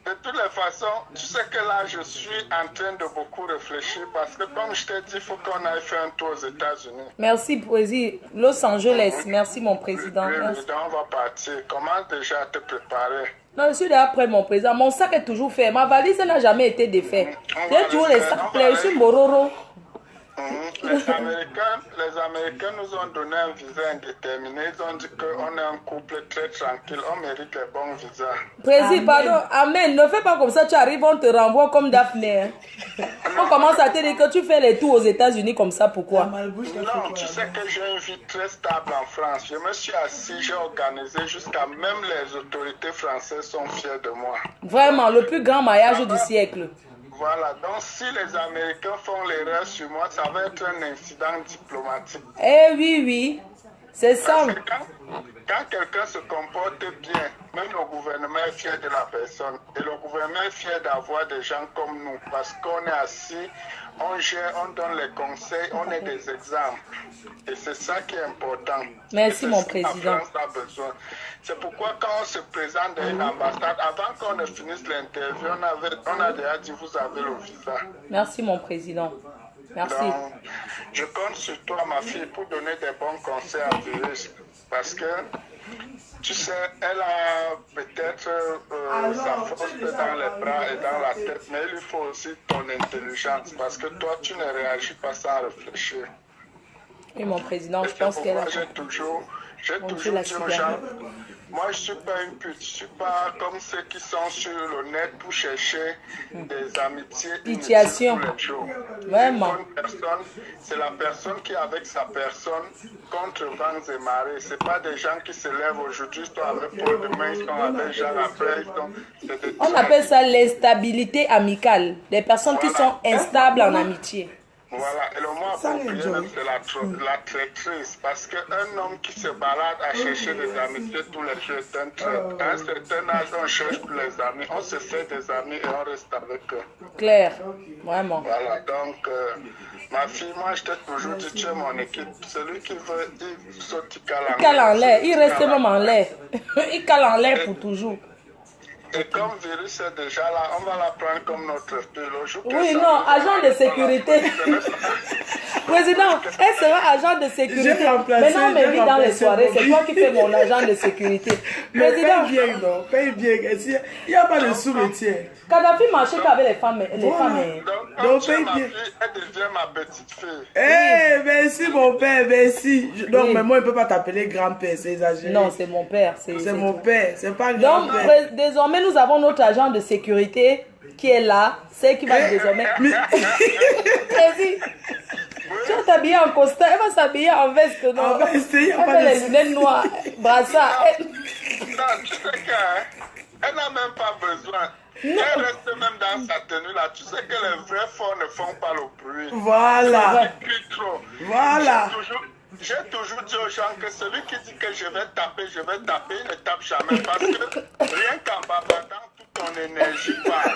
De toutes les façons, tu sais que là, je suis en train de beaucoup réfléchir parce que comme je t'ai dit, il faut qu'on aille faire un tour aux États-Unis. Merci, président. Los Angeles. Merci, mon président. Oui, Merci. on va partir. Comment déjà te préparer? Non, je suis déjà prêt, mon président. Mon sac est toujours fait. Ma valise n'a jamais été défaite. J'ai toujours les sacs pleins. Je suis mororo. Les Américains nous ont donné un visa indéterminé. Ils ont dit qu'on est un couple très tranquille. On mérite les bons visas. Président, pardon. Amen. Ne fais pas comme ça. Tu arrives, on te renvoie comme Daphné. Hein. On commence à te dire que tu fais les tours aux États-Unis comme ça. Pourquoi? Non, tu sais que j'ai une vie très stable en France. Je me suis assis, j'ai organisé jusqu'à même les autorités françaises sont fiers de moi. Vraiment, le plus grand mariage du siècle. Voilà, donc si les Américains font l'erreur sur moi, ça va être un incident diplomatique. Eh oui, oui, c'est ça. Parce que quand quelqu'un se comporte bien, même le gouvernement est fier de la personne. Et le gouvernement est fier d'avoir des gens comme nous. Parce qu'on est assis, on gère, on donne les conseils, on est des exemples. Et c'est ça qui est important. Merci, mon président. La France a besoin. C'est pourquoi quand on se présente dans une ambassade, avant qu'on ne finisse l'interview, on a déjà dit vous avez le visa. Merci, mon président. Merci. Donc, je compte sur toi, ma fille, pour donner des bons conseils à Virus. Parce que, tu sais, elle a peut-être sa force dans les bras et dans la tête, mais il lui faut aussi ton intelligence. Parce que toi, tu ne réagis pas sans réfléchir. Et mon président, je pense qu'elle a... J'ai toujours dit aux gens, moi je ne suis pas une pute, je ne suis pas comme ceux qui sont sur le net pour chercher des amitiés Situation. tous les jours. Vraiment. Une bonne personne, c'est la personne qui est avec sa personne contre vents et marées. Ce n'est pas des gens qui se lèvent aujourd'hui, ils sont avec Paul, demain ils sont avec Jean, après ils sont... On appelle ça l'instabilité amicale. Des personnes qui sont instables en amitié. Voilà, et le mot approprié même c'est la traîtrise, parce qu'un homme qui se balade à chercher des amitiés tous les jours est un traître. À un certain âge, on cherche plus les amis, on se fait des amis et on reste avec eux. Claire, vraiment. Voilà, donc ma fille, moi je t'ai toujours dit, tu es mon équipe. Celui qui veut, il saute, il cale en l'air. Il cale en l'air, il reste même en l'air. Il cale en l'air pour toujours. Et comme Virus est déjà là, on va la prendre comme notre pilote. Oui, non, agent de sécurité. Président, elle sera agent de sécurité. Maintenant, on m'invite dans les soirées. C'est toi qui fais mon agent de sécurité. Président. Paye bien, non? Paye bien. Il n'y a pas de sous-métier. Kadhafi marchait qu'avec les femmes. Donc paye bien. Elle devient ma petite fille. Eh, merci mon père, merci. Donc, mais moi, je ne peux pas t'appeler grand-père, c'est exagéré. Non, c'est mon père. C'est mon père, c'est pas grand-père. Donc, désormais, nous avons notre agent de sécurité qui est là. C'est qui va désormais... Vas-y. Tu vas t'habiller en costard, elle va s'habiller en veste, non? En veste, il n'y a pas Elle de... a les lunettes noires, brassard. Non, tu sais qu'elle n'a même pas besoin. Elle reste même dans sa tenue là. Tu sais que les vrais forts ne font pas le bruit. Voilà. Trop. Voilà. J'ai toujours dit aux gens que celui qui dit que je vais taper, il ne tape jamais. Parce que rien qu'en bavardant, toute ton énergie part.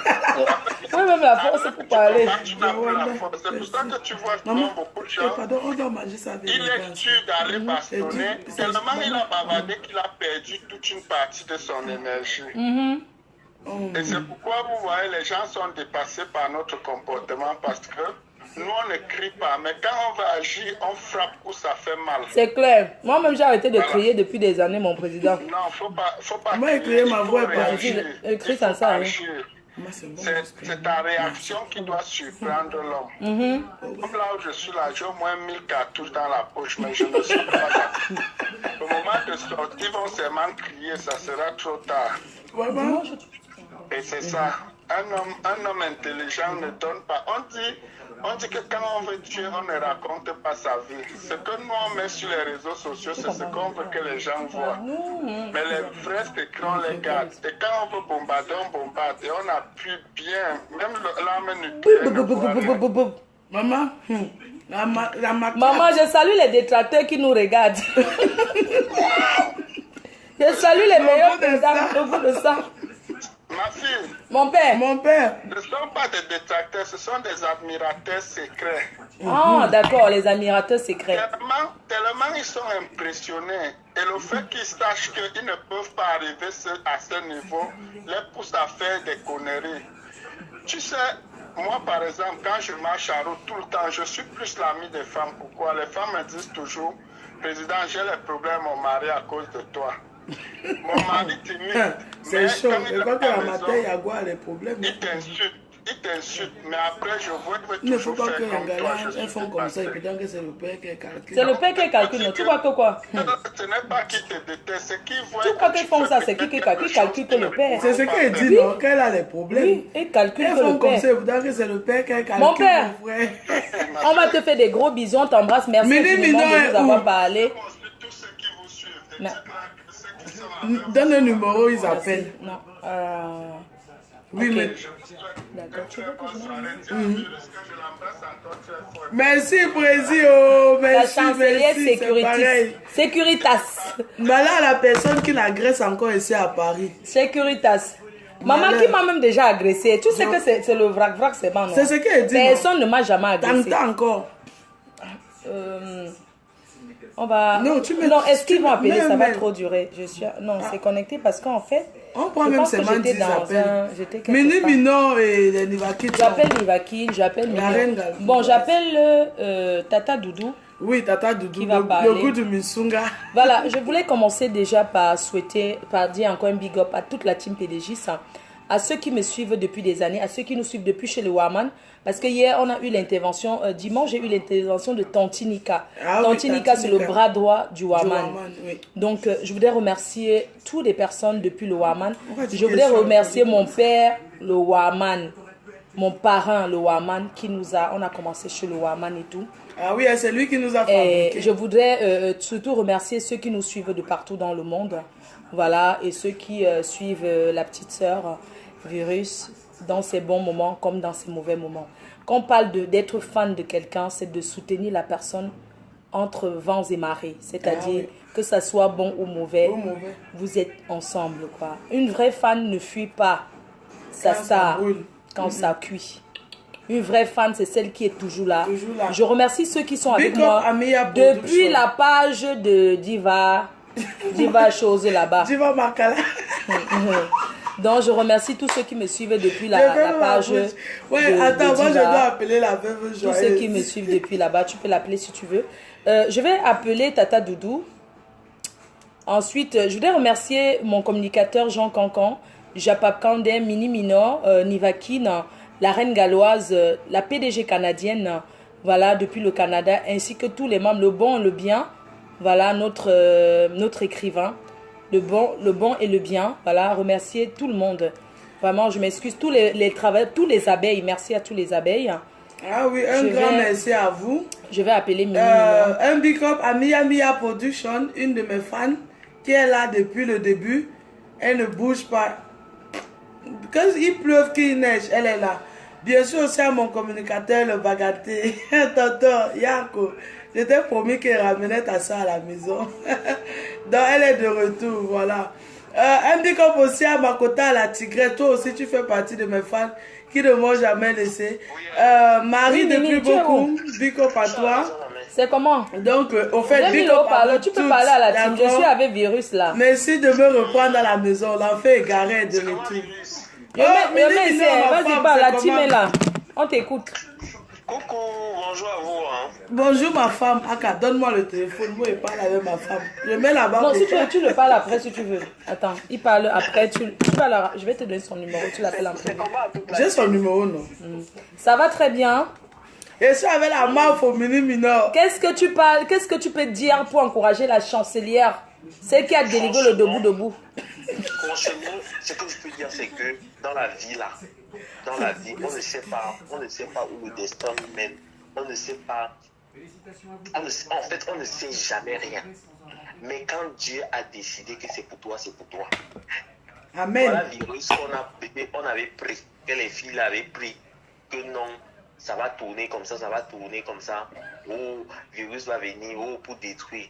Oui, même la force pour parler. Tu n'as plus la force. C'est pour ça que tu vois beaucoup de gens. Pardon, on doit manger ça avec Il est sûr d'aller bastonner. Tellement il a bavardé qu'il a perdu toute une partie de son énergie. Et c'est pourquoi vous voyez, les gens sont dépassés par notre comportement parce que nous, on ne crie pas, mais quand on va agir, on frappe ou ça fait mal. C'est clair. Moi-même, j'ai arrêté de crier depuis des années, mon président. Non, faut pas moi, crier, ma voix est pas écrit sans ça. C'est ta réaction qui doit surprendre l'homme. Comme là où je suis là, j'ai au moins 1000 cartouches dans la poche, mais je ne suis pas là. Au moment de sortir, ils vont seulement crier, ça sera trop tard. Et c'est ça. Un homme intelligent ne donne pas. On dit que quand on veut tuer, on ne raconte pas sa vie. Ce que nous on met sur les réseaux sociaux, c'est ce qu'on veut que les gens voient. Mais les vrais secrets, on les garde. Et quand on veut bombarder, on bombarde. Et on appuie bien. Même l'arme nucléaire. Maman, maman, je salue les détracteurs qui nous regardent. Je salue les meilleurs présidents au bout de ça. Ma fille, mon père, ce ne sont pas des détracteurs, ce sont des admirateurs secrets. Ah, d'accord, les admirateurs secrets. Tellement ils sont impressionnés. Et le fait qu'ils sachent qu'ils ne peuvent pas arriver à ce niveau les pousse à faire des conneries. Tu sais, moi par exemple, quand je marche à route tout le temps, je suis plus l'ami des femmes. Pourquoi? Les femmes me disent toujours, président, j'ai les problèmes mon mari à cause de toi. Mon mari timide. C'est chaud. Et quand la matin, il y a quoi les problèmes? Il t'insulte, mais après je vois que il ne faut pas que les gars font comme ça et puis que c'est le père qui calcule. C'est le père qui calcule, tu vois que quoi? Ce n'est pas qui te déteste, c'est qui voit. Tu crois qu'ils font ça, c'est qui calcule que le père? C'est ce qu'elle dit, non? Qu'elle a les problèmes. Oui, il calcule que le père. Ils font comme ça, que c'est le père qui calcule. Mon père, on va te faire des gros bisous, on t'embrasse, merci infiniment de nous avoir parlé. Donne le numéro, ils appellent. Non. Oui, Ok. mais... D'accord, tu veux que je Merci, Président. La Merci, chancelière merci, c'est pareil. Securitas. Voilà la personne qui l'agresse encore ici à Paris. Securitas. Maman Malheur. qui m'a même déjà agressé. Tu sais que c'est le vrac, c'est bon, non? C'est ce qu'elle dit. Personne ne m'a jamais agressé. T'entends encore. On va... Non, tu mets... Non, est-ce qu'ils vont appeler? Mais, Ça va trop durer. Je suis... Non, c'est connecté parce qu'en fait... On prend je même pense que seulement 10 j'étais dans appels. un... J'étais quelque Mini part. Mino et les Nivaki. J'appelle Nivaki, j'appelle La Mignon. reine Galbi. Bon, j'appelle Tata Doudou. Oui, Tata Doudou, Qui va le parler. goût du Misunga. Voilà, je voulais commencer déjà par souhaiter, par dire encore un big up à toute la team PDJ, à ceux qui me suivent depuis des années, à ceux qui nous suivent depuis chez le Waman. Parce que hier, on a eu l'intervention, dimanche, j'ai eu l'intervention de Tanti Nika. Ah oui, Tanti Nika, c'est le Nika. bras droit du Waman. Waman, oui. Donc, je voudrais remercier toutes les personnes depuis le Waman. Pourquoi tu Je voudrais dis ça? remercier mon père, le Waman, mon parrain, le Waman, qui nous a, on a commencé chez le Waman et tout. Ah oui, c'est lui qui nous a Et fabriqué. je voudrais surtout remercier ceux qui nous suivent de partout dans le monde. Voilà, et ceux qui suivent la petite sœur Virus dans ses bons moments comme dans ses mauvais moments. Quand on parle d'être fan de quelqu'un, c'est de soutenir la personne entre vents et marées. C'est-à-dire que ça soit bon ou mauvais, vous êtes ensemble, quoi. Une vraie fan ne fuit pas sa Quand ça star brûle. quand ça cuit. Une vraie fan, c'est celle qui est toujours là. Toujours là. Je remercie ceux qui sont avec Big up moi à Mia depuis Production. la page de Diva chose là-bas. Tu vas Makala. Donc, je remercie tous ceux qui me suivent depuis la page de, Ouais, attends, de moi je Diva. dois appeler la veuve Tous joyeuse. ceux qui me suivent depuis là-bas, tu peux l'appeler si tu veux. Je vais appeler Tata Doudou. Ensuite, je voudrais remercier mon communicateur Jean Cancan, Japap Kandé, Mini Minor, Nivakin, la reine galloise, la PDG canadienne, voilà, depuis le Canada, ainsi que tous les membres, le bon et le bien, voilà, notre écrivain, le bon et le bien, voilà, remercier tout le monde. Vraiment, je m'excuse, tous les travailleurs, tous les abeilles, merci à tous les abeilles. Ah oui, un grand merci à vous. Je vais appeler Mini Minor. Un big up à Mia Production, une de mes fans, qui est là depuis le début. Elle ne bouge pas. Quand il pleuve, qu'il neige, elle est là. Bien sûr aussi à mon communicateur, le bagaté, tonton Yanko. Je t'ai promis qu'elle ramenait ta soeur à la maison. Donc elle est de retour, voilà. Un big up aussi à Makota, la tigresse. Toi aussi, tu fais partie de mes fans qui ne m'ont jamais laissé. Marie, Oui, depuis Mimi, tu es beaucoup, big up à toi. C'est comment? Donc, au fait, big up à vous tu peux toutes, parler à la team. Je d'accord? suis avec Virus là. Merci de me reprendre à la maison. L'enfant est garé de retour. Vas-y, parle, la team est là. On t'écoute. Coucou, bonjour à vous. Hein. Bonjour ma femme. Aka, donne-moi le téléphone. Moi, je parle avec ma femme. Je mets là-bas. Non, si tu le parles après, si tu veux. Attends, il parle après. Tu parles, je vais te donner son numéro. Tu l'appelles en privé. J'ai son numéro, non? Ça va très bien. Et je suis avec la MAF au Mini Minor. Qu'est-ce que tu parles? Qu'est-ce que tu peux dire pour encourager la chancelière? Celle qui a délivré le debout. Franchement, ce que je peux dire, c'est que dans la vie, là, on ne sait pas où le destin nous mène. On ne sait pas. En fait, on ne sait jamais rien. Mais quand Dieu a décidé que c'est pour toi, c'est pour toi. Amen. Voilà le virus qu'on avait pris, que les filles avaient pris, que non, ça va tourner comme ça, ça va tourner comme ça. Oh, le virus va venir, oh, pour détruire.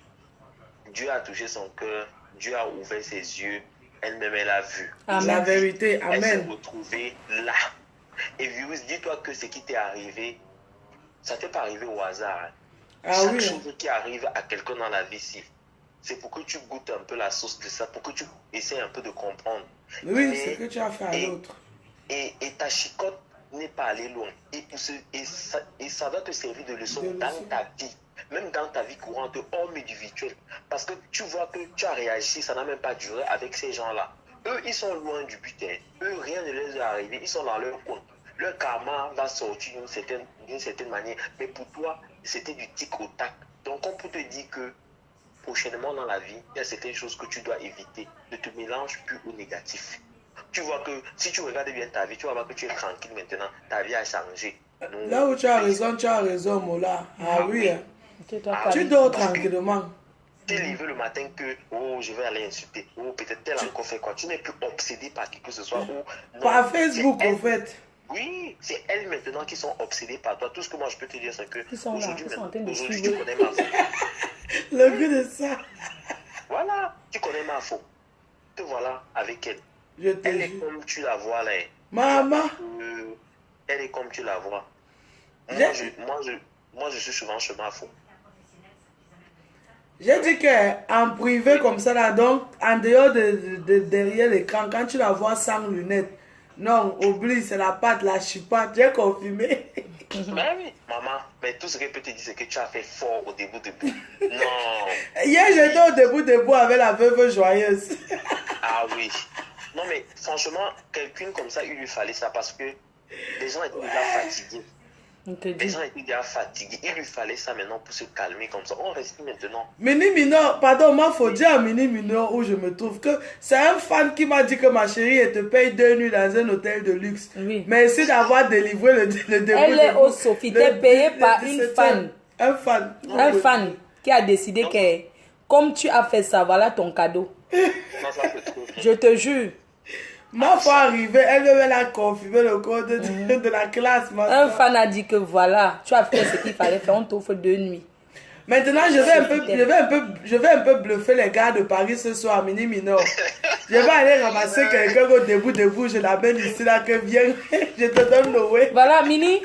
Dieu a touché son cœur, Dieu a ouvert ses yeux, elle-même elle a vu. Amen. La vérité, Elle s'est amen. retrouvée là. Et virus, dis-toi que ce qui t'est arrivé, ça t'est pas arrivé au hasard. Hein. Ah Chaque oui. chose qui arrive à quelqu'un dans la vie, c'est pour que tu goûtes un peu la sauce de ça, pour que tu essaies un peu de comprendre. Oui, Mais- c'est ce que tu as fait à l'autre. Et ta chicotte n'est pas allée loin. Et ça doit te servir de leçon De dans leçon. ta vie. Même dans ta vie courante, hors du virtuel. Parce que tu vois que tu as réagi, ça n'a même pas duré avec ces gens-là. Eux, ils sont loin du but. Hein. Eux, rien ne les est arrivé. Ils sont dans leur coin. Leur karma va sortir d'une certaine manière. Mais pour toi, c'était du tic au tac. Donc, on peut te dire que prochainement dans la vie, il y a certaines choses que tu dois éviter. Ne te mélange plus au négatif. Tu vois que si tu regardes bien ta vie, tu vas voir que tu es tranquille maintenant. Ta vie a changé. Donc, Là où tu as raison, Mola. Ah oui. Hein. Tais-toi, Tu Kali. dors tranquillement. T'es levé le matin que, oh, je vais aller insulter. Oh, peut-être tel encore fait quoi. Tu n'es plus obsédé par qui que ce soit. Oh, Par Facebook, en fait. Oui, c'est elles maintenant qui sont obsédées par toi. Tout ce que moi je peux te dire, c'est que aujourd'hui, aujourd'hui tu connais ma faute. Le goût de ça. Voilà, tu connais ma faute. Te voilà avec elle. Elle est comme tu la vois là. Maman. Elle est comme tu la vois. Moi, je suis souvent chez ma faute. J'ai dit qu'en privé comme ça là, donc en dehors de derrière l'écran, quand tu la vois sans lunettes, non, oublie, c'est la patte, la chipate, j'ai confirmé. Mais oui, maman, mais tout ce qu'elle peut te dire, c'est que tu as fait fort au début. Non. Hier, j'étais au début avec la veuve joyeuse. Ah oui. Non, mais franchement, quelqu'un comme ça, il lui fallait ça parce que les gens étaient déjà fatigués. Les gens étaient déjà fatigués. Il lui fallait ça maintenant pour se calmer comme ça. On respire maintenant. Mini Minor, pardon, moi, faut dire à Mini Minor où je me trouve que c'est un fan qui m'a dit que ma chérie, elle te paye 2 nuits dans un hôtel de luxe. Oui. Merci d'avoir délivré le début. Elle est au Sophie, t'es payée par une fan. Un fan. Un fan qui a décidé que, comme tu as fait ça, voilà ton cadeau. Non, ça fait trop bien. Je te jure. Ma fois arrivée, elle devait la confirmer le code de la classe. Un fan a dit que voilà, tu as fait ce qu'il fallait faire, on t'offre 2 nuits. Maintenant, je vais un peu bluffer les gars de Paris ce soir, Mini Minor. Je vais aller ramasser quelqu'un au debout, je l'amène ici, là, que viens, je te donne le way. Voilà, Mini,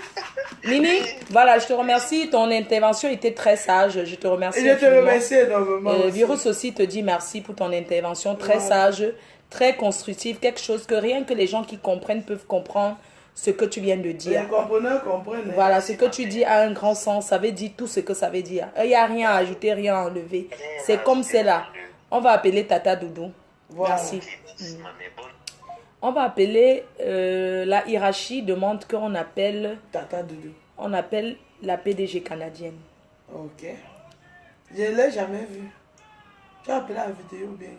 voilà, je te remercie, ton intervention était très sage, je te remercie. Je te remercie énormément. Virus aussi te dit merci pour ton intervention très sage, très constructive, quelque chose que rien que les gens qui comprennent peuvent comprendre ce que tu viens de dire. Les compreneurs comprennent. Voilà, ce que tu dis a un grand sens, ça veut dire tout ce que ça veut dire. Il n'y a rien à ajouter, rien à enlever. C'est comme c'est là. On va appeler Tata Doudou. Voilà. Merci. On va appeler la hiérarchie demande qu'on appelle Tata Doudou. On appelle la PDG canadienne. Ok. Je ne l'ai jamais vue. Tu as appelé la vidéo bien.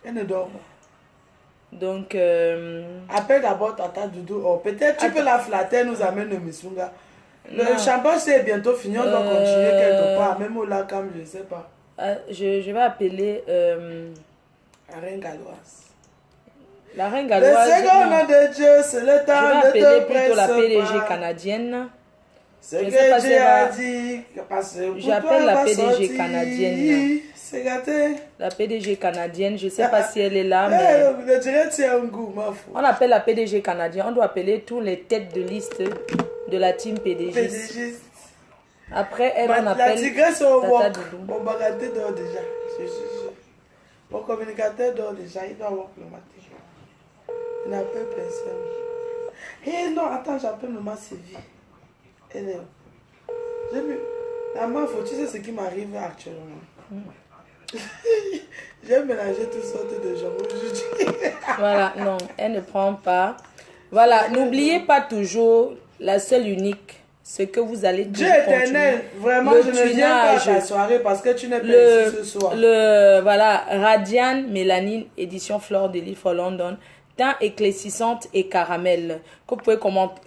Elle ne dort pas. Donc, appelle d'abord Tata Doudou. Oh, peut-être tu peux la flatter, elle nous amène le Missunga. Le champagne c'est bientôt fini, on doit continuer quelque part, même au lac, je ne sais pas. Je vais appeler la reine galloise. La reine galloise. Le second nom de Dieu, c'est le temps de te Je vais appeler plutôt la PDG canadienne. C'est que Dieu a dit. J'appelle la PDG canadienne. C'est gâté. La PDG canadienne, je ne sais pas si elle est là, mais... Le direct, c'est un goût, ma foi. On appelle la PDG canadienne. On doit appeler tous les têtes de liste de la team PDG. Après, elle, on appelle Tata Doudou. Mon bagateur dort déjà. Mon communicateur dort déjà. Il doit avoir le matin. Il n'appelle personne. Eh non, attends, j'appelle maman Sylvie. Elle est... J'ai vu... La main, tu sais ce qui m'arrive actuellement. J'ai mélangé toutes sortes de gens aujourd'hui. Voilà, non, elle ne prend pas. Voilà, n'oubliez pas toujours la seule unique, ce que vous allez Dieu éternel, vraiment, je ne viens pas à ta soirée parce que tu n'es pas ici ce soir. Voilà, Radian Mélanine, édition Fleur de Lys for London, teint éclaircissante et caramel, que vous pouvez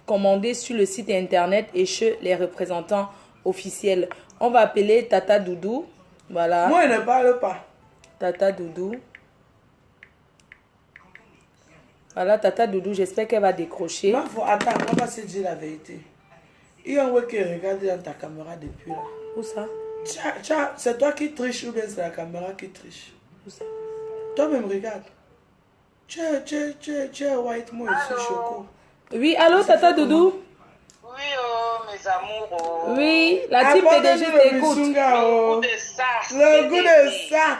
commander sur le site internet et chez les représentants officiels. On va appeler Tata Doudou. Voilà. Moi, elle ne parle pas. Tata Doudou. Voilà, Tata Doudou, j'espère qu'elle va décrocher. Non, attends, on va se dire la vérité. Il y a un mec qui regarde dans ta caméra depuis là. Où ça? C'est toi qui triches ou bien c'est la caméra qui triche? Où ça? Toi-même, regarde. Tu es white, moi je suis choco. Oui, allô, Tata Doudou? Oui, oh, mes amours. Oh. Oui, la team PDG t'écoute. Le goût de ça. Le goût de ça.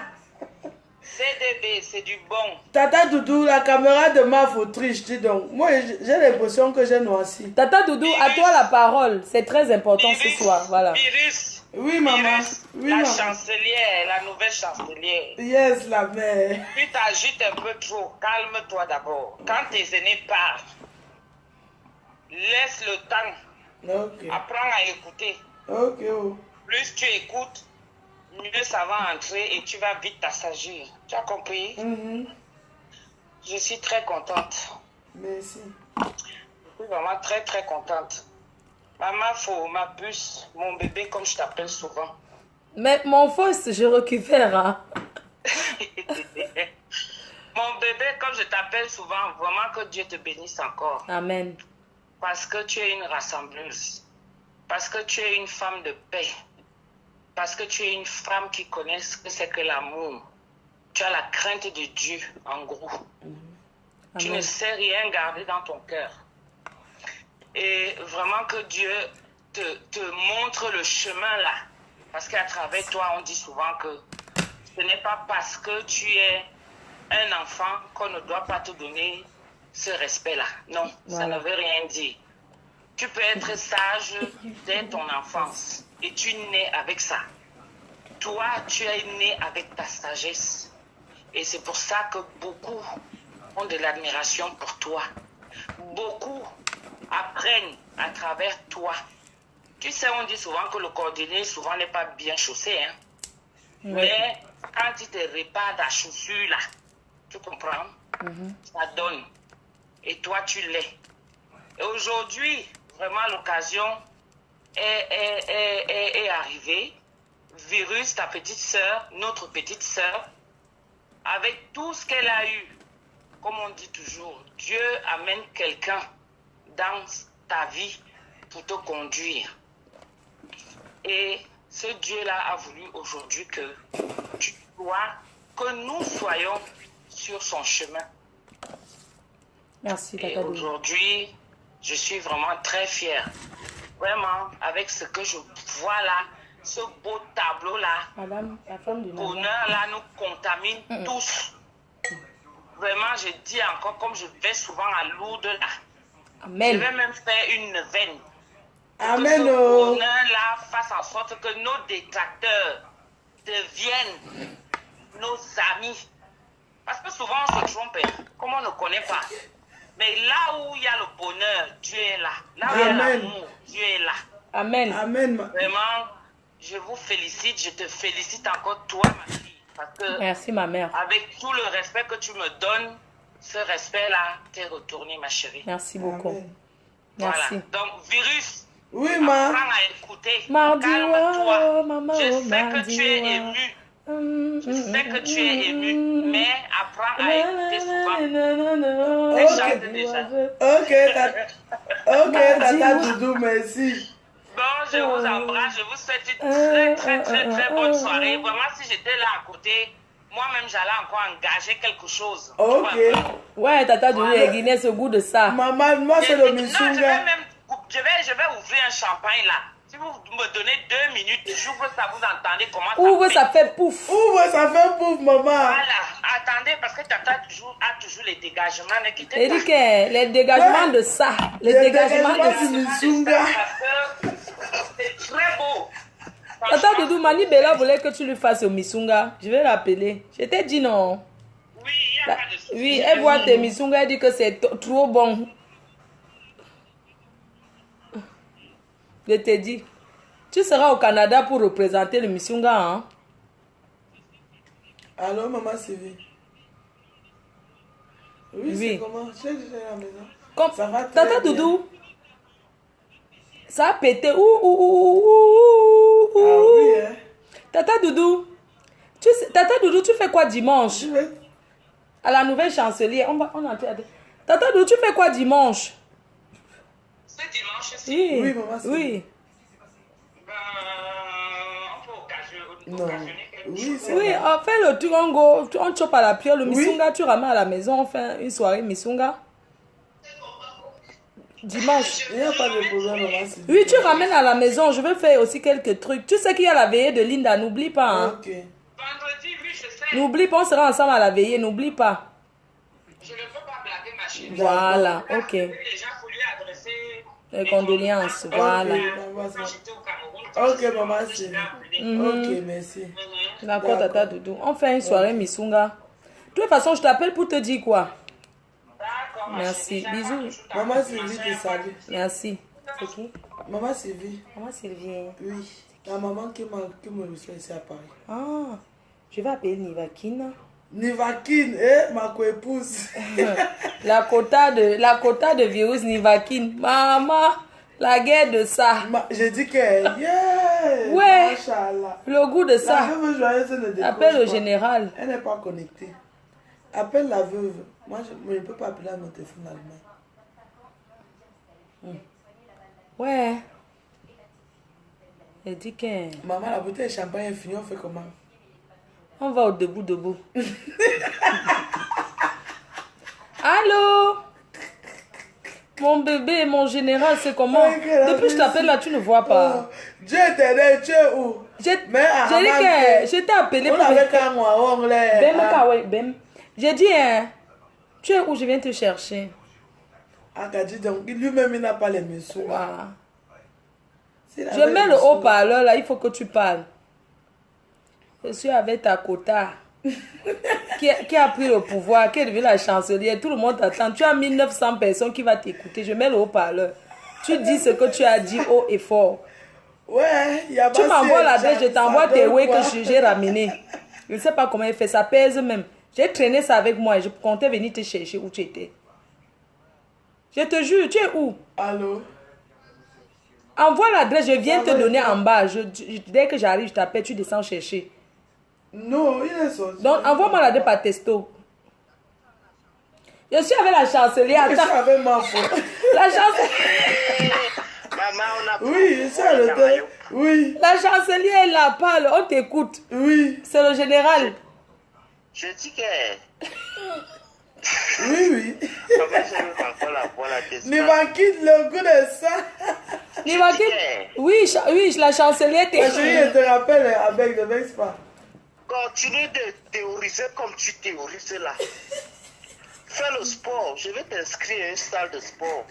CDB, c'est du bon. Tata Doudou, la caméra de ma triche, dis donc. Moi, j'ai l'impression que j'ai noirci. Tata Doudou, à toi la parole. C'est très important ce soir. Voilà. Virus. Oui, maman. Virus, oui, la maman. chancelière, la nouvelle chancelière. Yes, la mère. Tu t'agites un peu trop. Calme-toi d'abord. Quand tes aînés parlent, laisse le temps. Ok. Apprends à écouter. Ok. Oh. Plus tu écoutes, mieux ça va entrer et tu vas vite t'assagir. Tu as compris? Je suis très contente. Merci. Je suis vraiment très très contente. Maman, ma puce, mon bébé comme je t'appelle souvent. Mais mon fils, je récupère. Hein. Mon bébé, comme je t'appelle souvent, vraiment que Dieu te bénisse encore. Amen. Parce que tu es une rassembleuse. Parce que tu es une femme de paix. Parce que tu es une femme qui connaît ce que c'est que l'amour. Tu as la crainte de Dieu, en gros. Tu ne sais rien garder dans ton cœur. Et vraiment que Dieu te montre le chemin là. Parce qu'à travers toi, on dit souvent que ce n'est pas parce que tu es un enfant qu'on ne doit pas te donner ce respect-là. Non, ça ne veut rien dire. Tu peux être sage dès ton enfance et tu nais avec ça. Toi, tu es né avec ta sagesse. Et c'est pour ça que beaucoup ont de l'admiration pour toi. Beaucoup apprennent à travers toi. Tu sais, on dit souvent que le cordonnier souvent n'est pas bien chaussé. Hein? Oui. Mais quand il te répare ta chaussure là, tu comprends? Ça donne. Et toi, tu l'es. Et aujourd'hui, vraiment, l'occasion est arrivée. Virus, ta petite sœur, notre petite sœur, avec tout ce qu'elle a eu, comme on dit toujours, Dieu amène quelqu'un dans ta vie pour te conduire. Et ce Dieu-là a voulu aujourd'hui que nous soyons sur son chemin. Merci, Tata. Et aujourd'hui, je suis vraiment très fière. Vraiment, avec ce que je vois là, ce beau tableau-là, bonheur-là nous contamine tous. Vraiment, je dis encore, comme je vais souvent à Lourdes là, Amen. Je vais même faire une veine. Amen. Que ce bonheur-là fasse en sorte que nos détracteurs deviennent nos amis. Parce que souvent on se trompe, comme on ne connaît pas. Mais là où il y a le bonheur, Dieu est là. Là où il y a l'amour, Dieu est là. Amen. Amen. Vraiment, je vous félicite, je te félicite encore toi, ma fille. Parce que merci, ma mère. Avec tout le respect que tu me donnes, ce respect-là t'est retourné, ma chérie. Merci beaucoup. Amen. Voilà. Merci. Donc, Virus, oui, ma. apprends à écouter. Mardi, calme-toi. maman, Je sais mardi, que tu es ému. Je sais que tu es ému, mais apprends à écouter souvent. Chante déjà. Ok, Tata Doudou, merci. Bon, je vous embrasse, je vous souhaite une très bonne soirée. Vraiment, si j'étais là à côté, moi-même, j'allais encore engager quelque chose. Ok. Ouais, Tata Doudou est Guinée, ce goût de ça. Maman, moi, c'est le Missunga. Non, je vais ouvrir un champagne là. Si vous me donnez 2 minutes, j'ouvre ça, vous entendez comment ça Ouvre, ça fait pouf. Ouvre, ça fait pouf, maman. Voilà, attendez, parce que Tata a toujours les dégagements. Ne quittez pas. Eric, les dégagements de ça. Les dégagements de Missunga. C'est très beau. Tata Doudou, Mani Bella voulait que tu lui fasses au Missunga. Je vais l'appeler. Je t'ai dit non. Oui, il n'y a pas de souci. Oui, elle voit tes Missunga, elle dit que c'est trop bon. Je t'ai dit, tu seras au Canada pour représenter le Missunga, hein? Allô, maman Sylvie. Oui. C'est comment? Je suis déjà à la maison. Ça va très Tata bien. Doudou, ça a pété. Ah oui, hein? Tata Doudou, Tata Doudou, tu fais quoi dimanche? À la nouvelle chancelière. On a Tata Doudou, tu fais quoi dimanche? Ce dimanche, oui, maman, oui. On peut occasionner quelque chose. Oui, on fait le tour, on chope à la pierre, le Missunga, tu ramènes à la maison, on fait une soirée Missunga. Dimanche. Il n'y a pas de problème, maman. Oui, tu ramènes à la maison, je vais faire aussi quelques trucs. Tu sais qu'il y a la veillée de Linda, n'oublie pas. Hein? Ok. Vendredi, oui, je sais. N'oublie pas, on sera ensemble à la veillée, n'oublie pas. Je ne peux pas blaguer ma chérie. Voilà, ok. Les gens pour lui adresser Les condoléances, voilà. Ok, maman, c'est. Ok, merci. D'accord, Tata Doudou. On fait une soirée Missunga. De toute façon, je t'appelle pour te dire quoi. D'accord, Merci, bisous. Maman Sylvie te salue. Merci. C'est qui? Maman Sylvie. Maman Sylvie. Oui. La maman qui me reçoit ici à Paris. Ah, je vais appeler Nivakine. Nivakine, ma co-épouse. La quota de virus Nivakine. Maman, la guerre de ça. J'ai dit que, yeah. Ouais. Machallah. Le goût de La ça. veuve joyeuse ne décroche Appelle le pas. général. Elle n'est pas connectée. Appelle la veuve. Moi, je ne peux pas appeler à mon téléphone allemand. Ouais. Elle dit que... Maman, la bouteille de champagne est finie, on fait comment? On va au debout. Allô? Mon bébé, mon général, c'est comment? Depuis que je t'appelle là, tu ne vois pas. Dieu t'aide, tu es où? J'ai dit Amaman, que je t'ai appelé on pour... avait qu'un mois, on l'est. Bem, Kawe, Bem. J'ai dit, hein, tu es où? Je viens te chercher. Akadi, donc, lui-même, il n'a pas les messieurs. Voilà. Je mets le haut-parleur là, il faut que tu parles. Je suis avec ta quota qui a pris le pouvoir, qui est devenue la chancelière. Tout le monde t'attend. Tu as 1900 personnes qui vont t'écouter. Je mets le haut-parleur. Tu dis ce que tu as dit haut et fort. Ouais, il y a Tu m'envoies l'adresse, je t'envoie tes way que j'ai ramené. Je ne sais pas comment il fait, ça pèse même. J'ai traîné ça avec moi et je comptais venir te chercher où tu étais. Je te jure, tu es où? Allô? Envoie l'adresse, je viens te donner en bas. Dès que j'arrive, je t'appelle, tu descends chercher. Non, il est sorti. Donc, envoie-moi l'adresse par texto. Je suis avec la chancelière. Je suis avec ma faute. La chancelière. Maman, on a Oui, je suis à l'hôtel. Oui. La chancelière, là, parle, on t'écoute. Oui. C'est le général. Je dis que... Oui. Maman, je veux encore la voix, la question. Niva quitte le goût de ça. Oui, la chancelière Ma chérie, je te rappelle, avec ne vexe pas. Continue de théoriser comme tu théorises là. Fais le sport. Je vais t'inscrire à une salle de sport.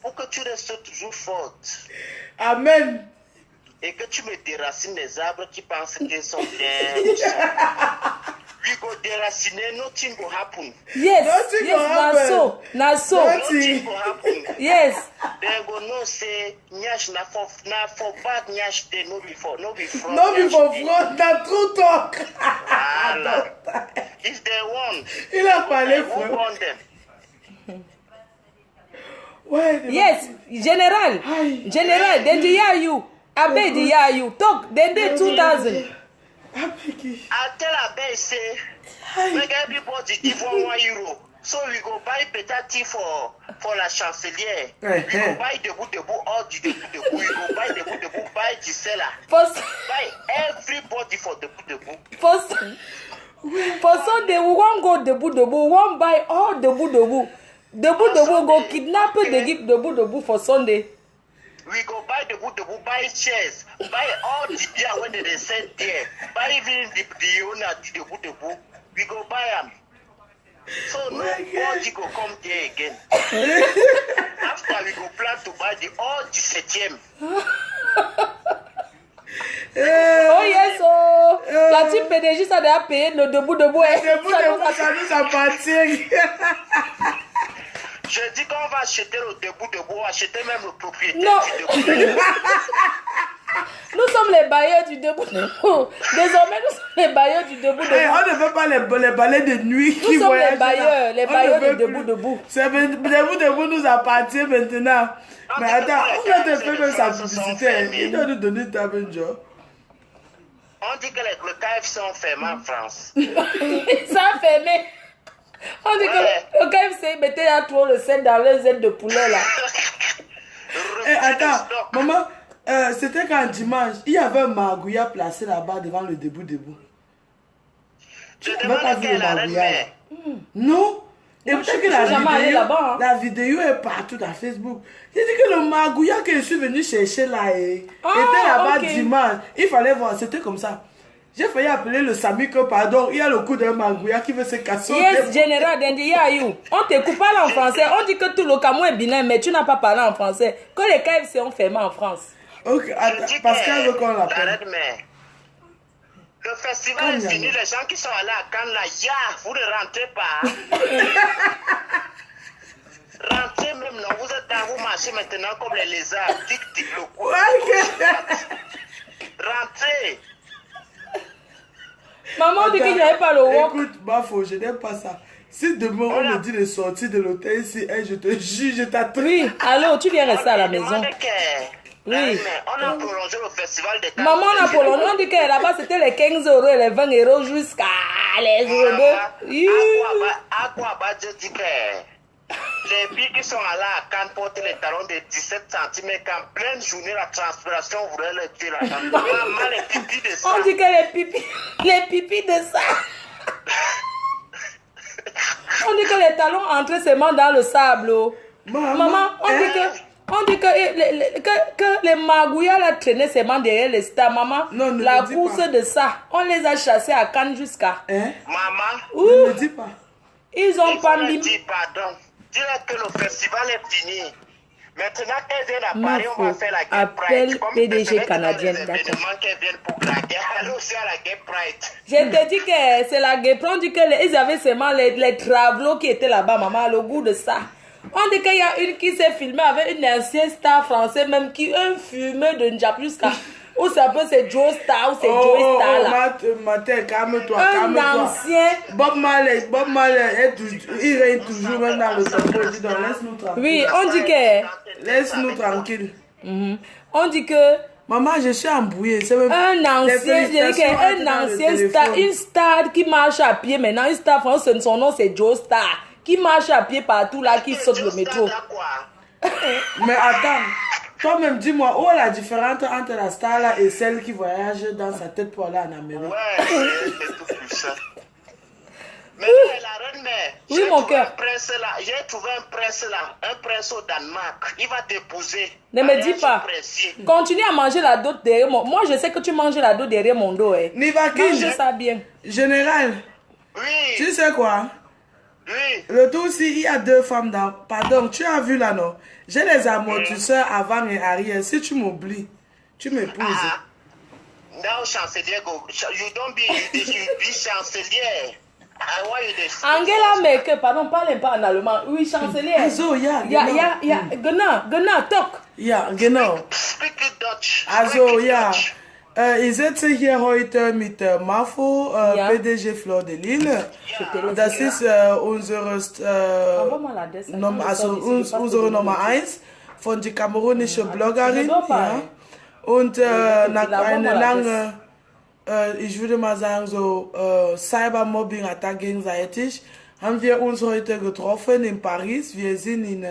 Pour que tu restes toujours forte. Amen. Et que tu me déracines les arbres qui pensent qu'ils sont bien. We go déraciner, nothing will happen. Yes, Nothing yes, will happen. Naso. Nothing will happen. Yes. They go no say nyash na for bad nyash they no before front. Non, il faut front, t'as trop talk. Voilà. If they won, Il a parlé who front. won them? Ouais. Yes, général. Aïe. Général, then the year you. Abe the year you. Talk, then the 2000. Abeki. I tell Abe say, make everybody give €1. So we go buy better tea for la chancelière. We go buy debout, all the debout. We go buy debout, buy Gisela. Buy everybody for debout. For Sunday, we won't go debout. We won't buy all debout. Debout go kidnap the give debout for Sunday. We go buy debout, buy chairs, buy all the beer when they sell there. Buy even the owner debout. We go buy them. So nobody go come there again. After we go plan to buy all the 7th. Oh yes, oh. La team PDG, ça doit payer le debout. Debout, ça nous appartient. Je dis qu'on va acheter le debout, acheter même le propriétaire Non. du debout. Nous sommes les bailleurs du debout. Désormais, nous sommes les bailleurs du debout. On ne veut pas les balais de nuit qui Nous sommes voyagent. les bailleurs du debout. C'est debout nous appartient maintenant. Mais attends, on va te faire même sa publicité. Il doit nous donner ta bonne job. On dit que le KFC ont fermé en France. Ça a fermé. On dit que le KFC mettait à trop le sel dans les ailes de poulet là. Attends, maman, c'était quand dimanche, il y avait un magouilla placé là-bas devant le debout. Tu n'avais pas vu le magouilla? Non. Et peut-être que la vidéo est partout dans Facebook. J'ai dit que le magouilla que je suis venu chercher là était là-bas dimanche. Il fallait voir, c'était comme ça. J'ai failli appeler le Sami que pardon, il y a le coup d'un magouilla qui veut se casser. Yes, général, on t'écoute pas en français. On dit que tout le Cameroun est bilingue, mais tu n'as pas parlé en français. Que les KFC ont fermé en France. Ok, attends, Pascal veut qu'on l'appelle. Le festival est fini, les gens qui sont allés à Cannes là, vous ne rentrez pas. Rentrez même, non, vous êtes dans vous marchez maintenant comme les lézards. Tic, le coup. Rentrez. Maman dit qu'il n'y avait pas le walk. Écoute, Bafo, je n'aime pas ça. Si demain on me dit de sortir de l'hôtel ici, je te jure, je t'attends. Oui, allô, tu viens rester à la maison. Oui. Mais on a prolongé le festival de Cannes. Maman, on a prolongé. On dit que là-bas, c'était les 15 euros et les 20 euros jusqu'à les euros. À quoi je dis que les filles qui sont allées à Cannes portent les talons de 17 cm qu'en pleine journée, la transpiration voudrait les tuer. Maman, les pipis de ça. On dit que les pipis de ça. On dit que les talons entraient seulement dans le sable. Maman, on dit que les magouillas la traînaient seulement derrière les stars. Maman, non, la course de ça, on les a chassés à Cannes jusqu'à. Maman, ne le dis pas. Ils ont pas mis. Dis pardon. Dis-leur que le festival est fini. Maintenant qu'elles viennent à Paris, on va faire la Gay Pride. Appelle PDG canadienne, d'accord. Qu'elles viennent pour la guerre. Allez aussi à la Gay Pride. Je te dis que c'est la Gay Pride. On dit qu'ils avaient seulement les travelots qui étaient là-bas, maman, le goût de ça. On dit qu'il y a une qui s'est filmée avec une ancienne star française, même qui un fumeur de Njapluska. Ou ça peut c'est Joe Star ou c'est Joe Star là. Matin, calme-toi, Un ancien. Bob Marley, il règne toujours même dans le temple. Laisse-nous tranquille. Oui, on dit que. Laisse-nous tranquille. On dit que. Maman, je suis embrouillée. Un ancien star, une star qui marche à pied maintenant, une star française, son nom c'est Joe Star, qui marche à pied partout là, qui saute le métro. Mais attends, toi-même dis-moi, où est la différence entre la star là et celle qui voyage dans sa tête pour aller en Amérique? Ouais, c'est tout plus ça. Mais la reine mère, oui, mon cœur. J'ai trouvé un prince là, un prince au Danemark. Il va t'épouser. Ne me dis pas. Continue à manger la dot derrière mon. Moi, je sais que tu manges la dot derrière mon dos. Mange ça bien. Général. Oui. Tu sais quoi? Oui. Le tout aussi, il y a deux femmes dans. Pardon, tu as vu là, non? J'ai les amortisseurs avant et arrière. Si tu m'oublies, tu m'épouses. Now, chancelier, you don't be chancelier. Angela Merkel, pardon, parle pas en allemand. Oui, chancelier. Also, ja, genau, talk. Ja, genau. Speak Dutch. Also, ja. Ich sitze hier heute mit Mafo, PDG Fleur de Lille. Das ist unsere Nummer 1 von der kamerunischen Bloggerin. Ja. Und nach einer langen, ich würde mal sagen, so Cybermobbing-Attack gegenseitig, haben wir uns heute getroffen in Paris. Wir sind in...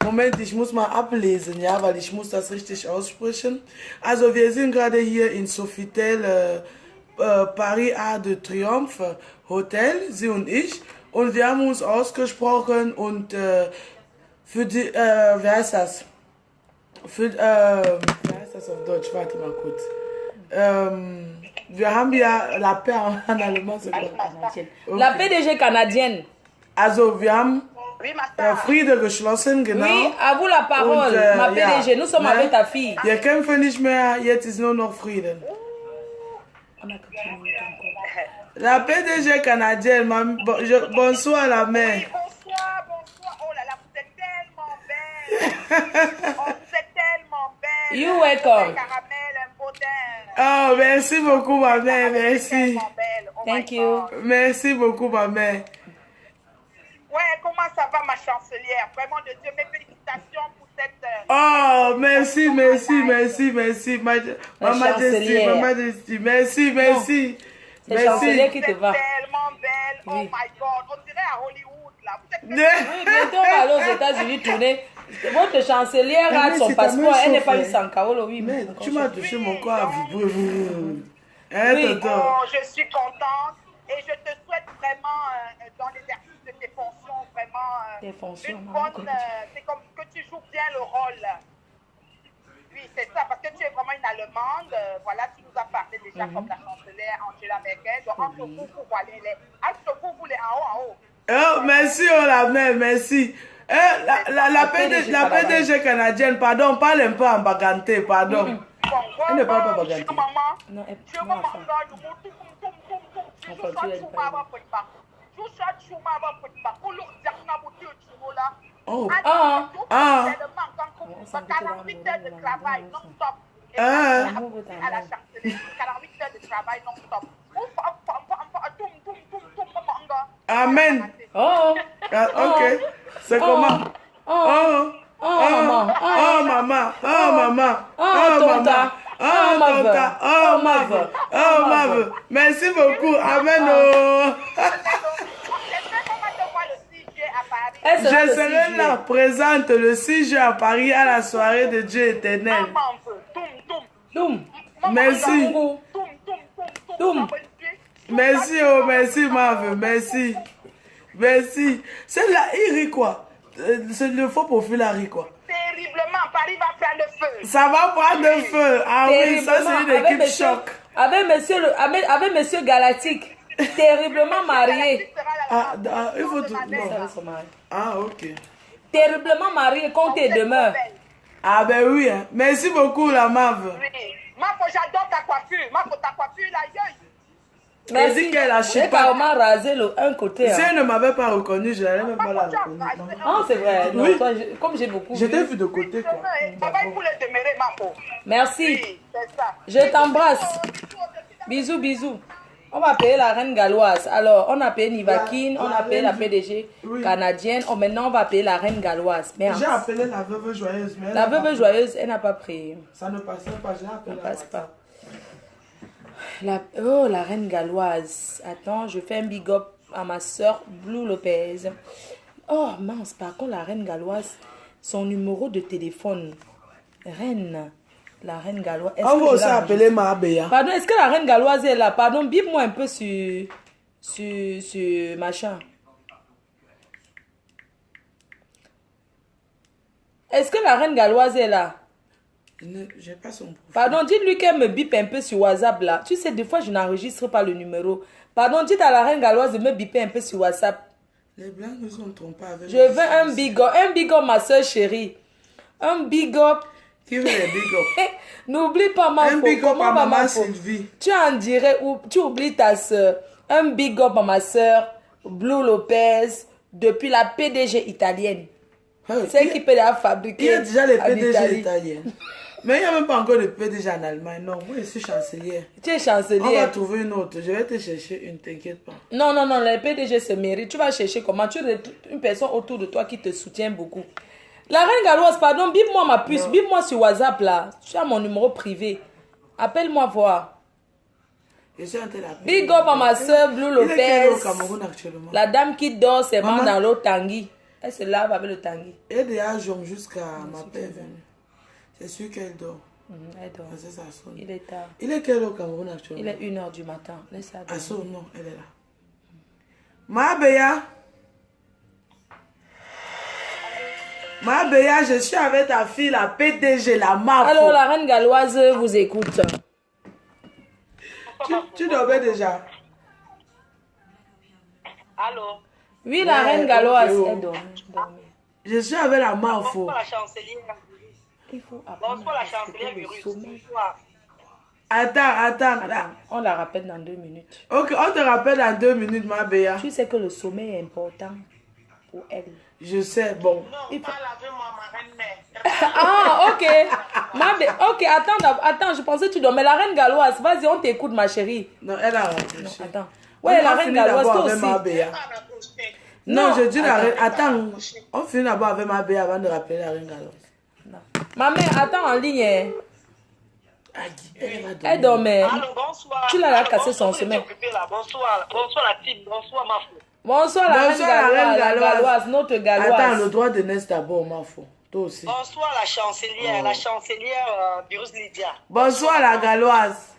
Moment, ich muss mal ablesen, ja, weil ich muss das richtig aussprechen. Also wir sind gerade hier in Sofitel, Paris Arc de Triomphe Hotel, sie und ich. Und wir haben uns ausgesprochen und für die, wer heißt das? Wer heißt das auf Deutsch? Warte mal kurz. Wir haben ja la paix en allemand. La PDG canadienne. Also wir haben Friede geschlossen, genau. Oui, à vous la parole, und, ma PDG, nous sommes avec ta fille. Wir kämpfen nicht mehr, jetzt ist nur noch Frieden. La PDG canadienne, bonsoir la mère. Bonsoir. Oh là là, vous êtes tellement belle. Oh, vous êtes tellement belle. You welcome. Caramel, un beau teint. Oh, merci beaucoup ma mère, merci. Oh, thank you. Merci beaucoup ma mère. Ouais, comment ça va ma chancelière? Vraiment de Dieu, mes félicitations pour cette... Oh, merci. Ma majesté, merci. C'est chancelière qui te va. Tellement belle, oh my God, on dirait à Hollywood là. Vous êtes oui, bientôt on va aller aux États-Unis tourner. Votre chancelière a son passeport, elle n'est pas une Sankaolo, oui. Mais tu m'as touché mon corps à vibrer. Oui. Oh, je suis contente et je te souhaite vraiment dans l'exercice de tes fonctions, vraiment une bonne... c'est comme que tu joues bien le rôle. Oui, c'est ça, parce que tu es vraiment une Allemande. Voilà, tu nous as parlé déjà comme la chancelière Angela Merkel. Donc, entre vous, les en haut. Oh, merci, oh la mère, merci. La PDG canadienne, pardon, parle un peu en baganté, pardon. Elle ne parle pas baganté. Non, elle Oh. 48 heures de travail non-stop. À la chancellerie, 48 heures de travail non-stop. Amen. Oh. Ok. C'est comment? Oh, maman. maman. Oh, tonta. Oh, Mave. Oh, Mave. Merci beaucoup. Amen. Je serai là, présente le 6 juin à Paris à la soirée de Dieu éternel. Merci. Merci, oh, merci, Mave. Merci. Merci. C'est là, il rit quoi? C'est le faux profil, là, rit quoi? Terriblement, Paris va prendre feu. Ça va prendre feu. Ah oui, ça c'est une équipe choc. Avec monsieur Galactique. Terriblement marié. Il faut tout. Ah, ok. Terriblement marié, compte et demeure. Ah, ben oui. Hein. Merci beaucoup, la Mave. Oui. Mavo, j'adore ta coiffure. Mavo, ta coiffure, la gueule. Merci qu'elle a chipé. Elle m'a rasé un côté. Si elle ne m'avait pas reconnu, je n'allais même pas la reconnaître. Ah, c'est vrai. Non, oui. toi, comme j'ai beaucoup. J'étais vu de côté, quoi. Merci. Oui, c'est ça. Je t'embrasse. Bisous, bisous. On va payer la reine galloise. Alors, on a payé Nivakin, on a payé la PDG canadienne. Oh, maintenant, on va payer la reine galloise. Merde. J'ai appelé la veuve joyeuse. Mais la veuve joyeuse, elle n'a pas pris. Ça ne passait pas, j'ai appelé. Ça ne passe pas. Oh, la reine galloise. Attends, je fais un big up à ma soeur Blue Lopez. Oh, mince, par contre, la reine galloise, son numéro de téléphone. Reine. La reine galloise. On va aussi appeler Maabéa. Pardon, est-ce que la reine galloise est là? Pardon, bip-moi un peu sur machin. Est-ce que la reine galloise est là? J'ai pas son profil. Pardon, dites-lui qu'elle me bip un peu sur WhatsApp là. Tu sais, des fois, je n'enregistre pas le numéro. Pardon, dites à la reine galloise de me biper un peu sur WhatsApp. Les blancs ne sont trompés avec. Je veux un big up, ma soeur chérie. Un big up. Qui veut les big up? N'oublie pas ma Un big up à maman Sylvie. Tu en dirais ou tu oublies ta soeur. Un big up à ma soeur Blue Lopez depuis la PDG italienne. C'est qui peut la fabriquer. Il y a déjà les PDG italiens. Mais il n'y a même pas encore de PDG en Allemagne. Non, moi je suis chancelière. Tu es chancelière. On va trouver une autre. Je vais te chercher une, t'inquiète pas. Non, les PDG se méritent. Tu vas chercher comment? Tu as une personne autour de toi qui te soutient beaucoup. La reine galloise, pardon, bip-moi ma puce. Bip-moi sur WhatsApp là. Tu as mon numéro privé. Appelle-moi voir. Je suis en train d'appeler. Big up à ma soeur Blue Lopez. Il est au Cameroun actuellement. La dame qui dort ses mains dans l'eau Tanguy. Elle se lave avec le Tanguy. Elle déjà jonge jusqu'à ma paix venue. C'est sûr qu'elle dort. Elle dort. Ça sonne. Il est tard. Il est quelle heure au Cameroun actuellement? Il est 1h du matin. Laisse-la dormir. Ah, ça, non, elle est là. Maabéa. Maabéa, je suis avec ta fille, la PDG, la Mafo. Alors, la reine galloise vous écoute. Tu dormais déjà? Allô? Oui, la reine galloise. Elle dort. Je suis avec la Mafo. Bonsoir la chancelière. Bonsoir la chancelière virus. Bonsoir. Attends. On la rappelle dans 2 minutes. Ok, on te rappelle dans 2 minutes, Maabéa. Tu sais que le sommeil est important pour elle. Je sais, bon. Non, parle avec moi, ma reine-mère. Ah, ok. Ok, attends, je pensais que tu dormais. La reine galloise, vas-y, on t'écoute, ma chérie. Non, elle a raccroché. Non, attends. Ouais, la reine galloise, toi aussi. Non, je dis la reine. Attends, on finit d'abord avec Maabéa avant de rappeler la reine galloise. Non. Ma mère, attends en ligne. Hein. Elle dormait. Allô, bonsoir. Tu l'as cassé son sommeil. Bonsoir la team, bonsoir ma fou. Bonsoir la reine galloise, notre galloise. Attends, le droit de naissance d'abord, ma fou. Toi aussi. Bonsoir la chancelière Virus Lydia. Bonsoir la galloise.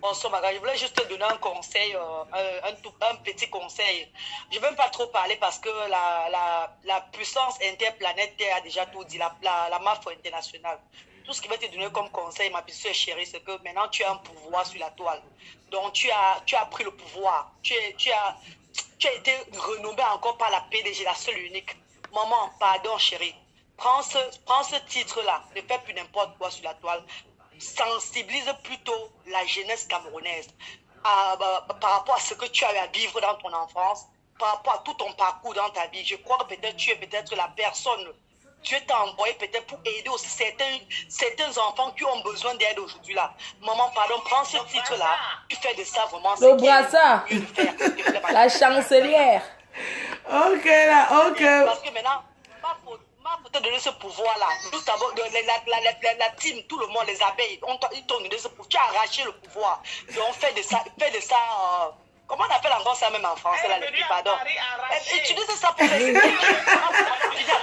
Bonsoir ma gars, je voulais juste te donner un conseil, un petit conseil. Je ne veux pas trop parler parce que la puissance interplanétaire a déjà tout dit, la mafia internationale. Tout ce qui va te donner comme conseil, ma petite soeur chérie, c'est que maintenant tu as un pouvoir sur la toile. Donc tu as pris le pouvoir. Tu as été renommé encore par la PDG, la seule unique. Maman, pardon chérie. Prends ce titre-là. Ne fais plus n'importe quoi sur la toile. Sensibilise plutôt la jeunesse camerounaise par rapport à ce que tu as eu à vivre dans ton enfance, par rapport à tout ton parcours dans ta vie. Je crois que peut-être tu es peut-être la personne. Tu es envoyé peut-être pour aider aussi certains enfants qui ont besoin d'aide aujourd'hui là. Maman, pardon, prends ce titre-là. Tu fais de ça vraiment. Le brassard. La chancelière. Ok, là, ok. Parce que maintenant, te donné ce pouvoir-là. Nous d'abord, la team, tout le monde, les abeilles, ils t'ont donné ce pouvoir. Tu as arraché le pouvoir. Donc, fais de ça. Comment on appelle encore ça même en français, là, pardon. Tu dis ça pour les...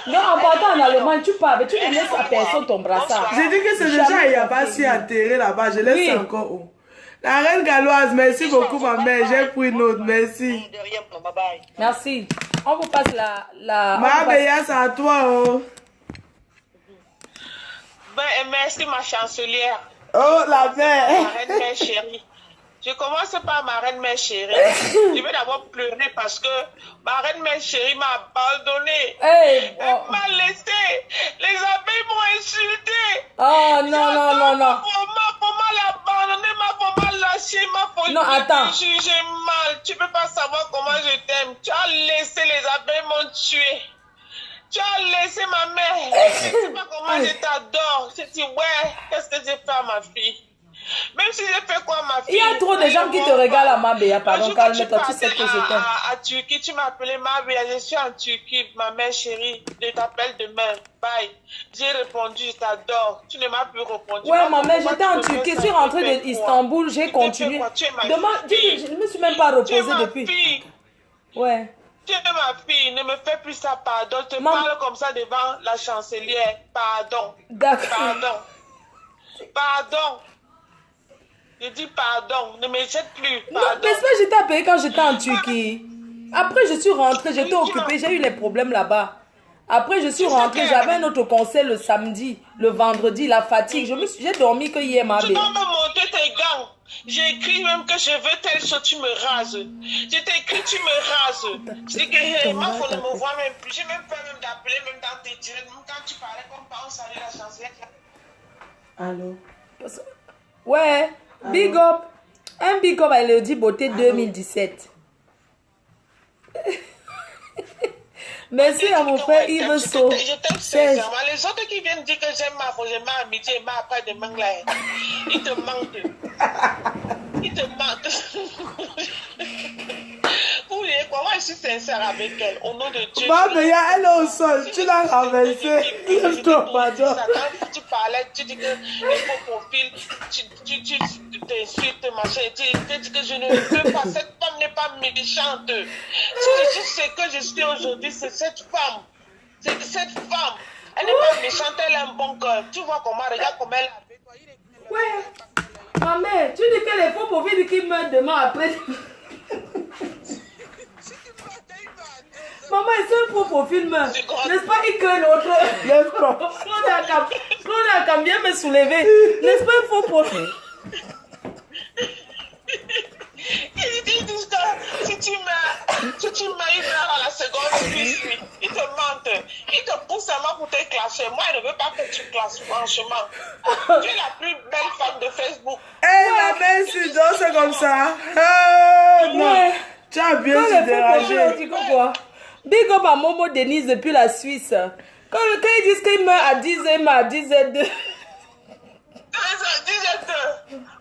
Non, en partant en allemand, tu parles, tu ne laisses à personne ton brassard. J'ai dit que c'est déjà, il n'y a pas si enterré là-bas, je laisse encore où. La reine galloise, merci beaucoup ma mère, j'ai pris une autre, merci. De rien, bye bye. Merci. On vous passe la... Ma Béa, c'est à toi, oh. Ben, merci ma chancelière. Oh, la mère. Ma reine mère chérie. Je commence par ma reine mère chérie. Je vais d'abord pleurer parce que ma reine mère chérie m'a abandonné. Hey, Elle m'a laissé. Les abeilles m'ont insulté. Oh, non. Ma maman l'a abandonné, ma maman l'a lâché, Non, attends. J'ai mal. Tu peux pas savoir comment je t'aime. Tu as laissé, les abeilles m'ont tué. Tu as laissé ma mère. Je ne sais pas comment je t'adore. Je dis, ouais, qu'est-ce que j'ai fait à ma fille? Même si j'ai fait quoi, ma fille? Il y a trop de gens qui te regardent à Mabéa, pardon, calme-toi, tu sais que je t'aime. À Turquie, tu m'as appelé Mabéa, je suis en Turquie, ma mère chérie, je t'appelle demain, bye. J'ai répondu, je t'adore, tu ne m'as plus répondu. Ouais, ma mère, j'étais en Turquie, je suis rentrée d'Istanbul, j'ai continué. Demain, je ne me suis même pas reposée depuis. Ouais. Tu es ma fille, ne me fais plus ça, pardon. Je te parle comme ça devant la chancelière, pardon. D'accord. Pardon. Je dis pardon, ne me jette plus. Pardon. Non, n'est-ce pas, j'étais appelée quand j'étais en Turquie. Après, je suis rentrée, j'étais occupée, j'ai eu les problèmes là-bas. Après, je suis rentrée, j'avais un autre concert le samedi, le vendredi, la fatigue. J'ai dormi que hier, ma belle. Tu dois me monter tes gants. J'ai écrit même que je veux telle chose, tu me rases. Je t'ai écrit, tu me rases. Je dis que ma femme ne me voit même plus. J'ai même peur même d'appeler, même dans tes directs, même quand tu parlais comme par on salue la chancelière. Allô? Ouais. Big up. Un big up à Elodie Beauté 2017. Merci à mon frère Yves So. Je t'aime sincèrement. Les autres qui viennent dire que j'aime ma amitié, ma après de là, ils te mentent. Ils te mentent. Vous voyez quoi? Moi, je suis sincère avec elle. Au nom de Dieu. Mabéa, elle est au sol. Tu l'as renversée. Lève-toi, pardon. Tu parlais, tu dis que les faux profils, tu t'insultes, machin. Tu dis que je ne veux pas. Cette femme n'est pas méchante. Si je suis ce que je suis aujourd'hui, c'est cette femme. C'est cette femme. Elle n'est pas méchante, elle a un bon cœur. Tu vois comment, regarde comment elle a. Ouais. Ma mère, tu dis que les faux profils qui meurent demain après. Maman, c'est un faux profil, n'est-ce pas, il que l'autre. Lève-toi. Claude a bien me soulever. N'est-ce pas un faux profil? Ils disent que si tu mets une heure à la seconde, ils te mentent. Ils te poussent seulement pour te clasher. Moi, je ne veux pas que tu classes, franchement. Tu es la plus belle femme de Facebook. Hé, la belle, c'est comme ça. Non. Tu as bien se déranger. Big up à Momo Denise depuis la Suisse. Quand ils disent qu'il meurt à 10h, il meurt à 10h02. 10h02.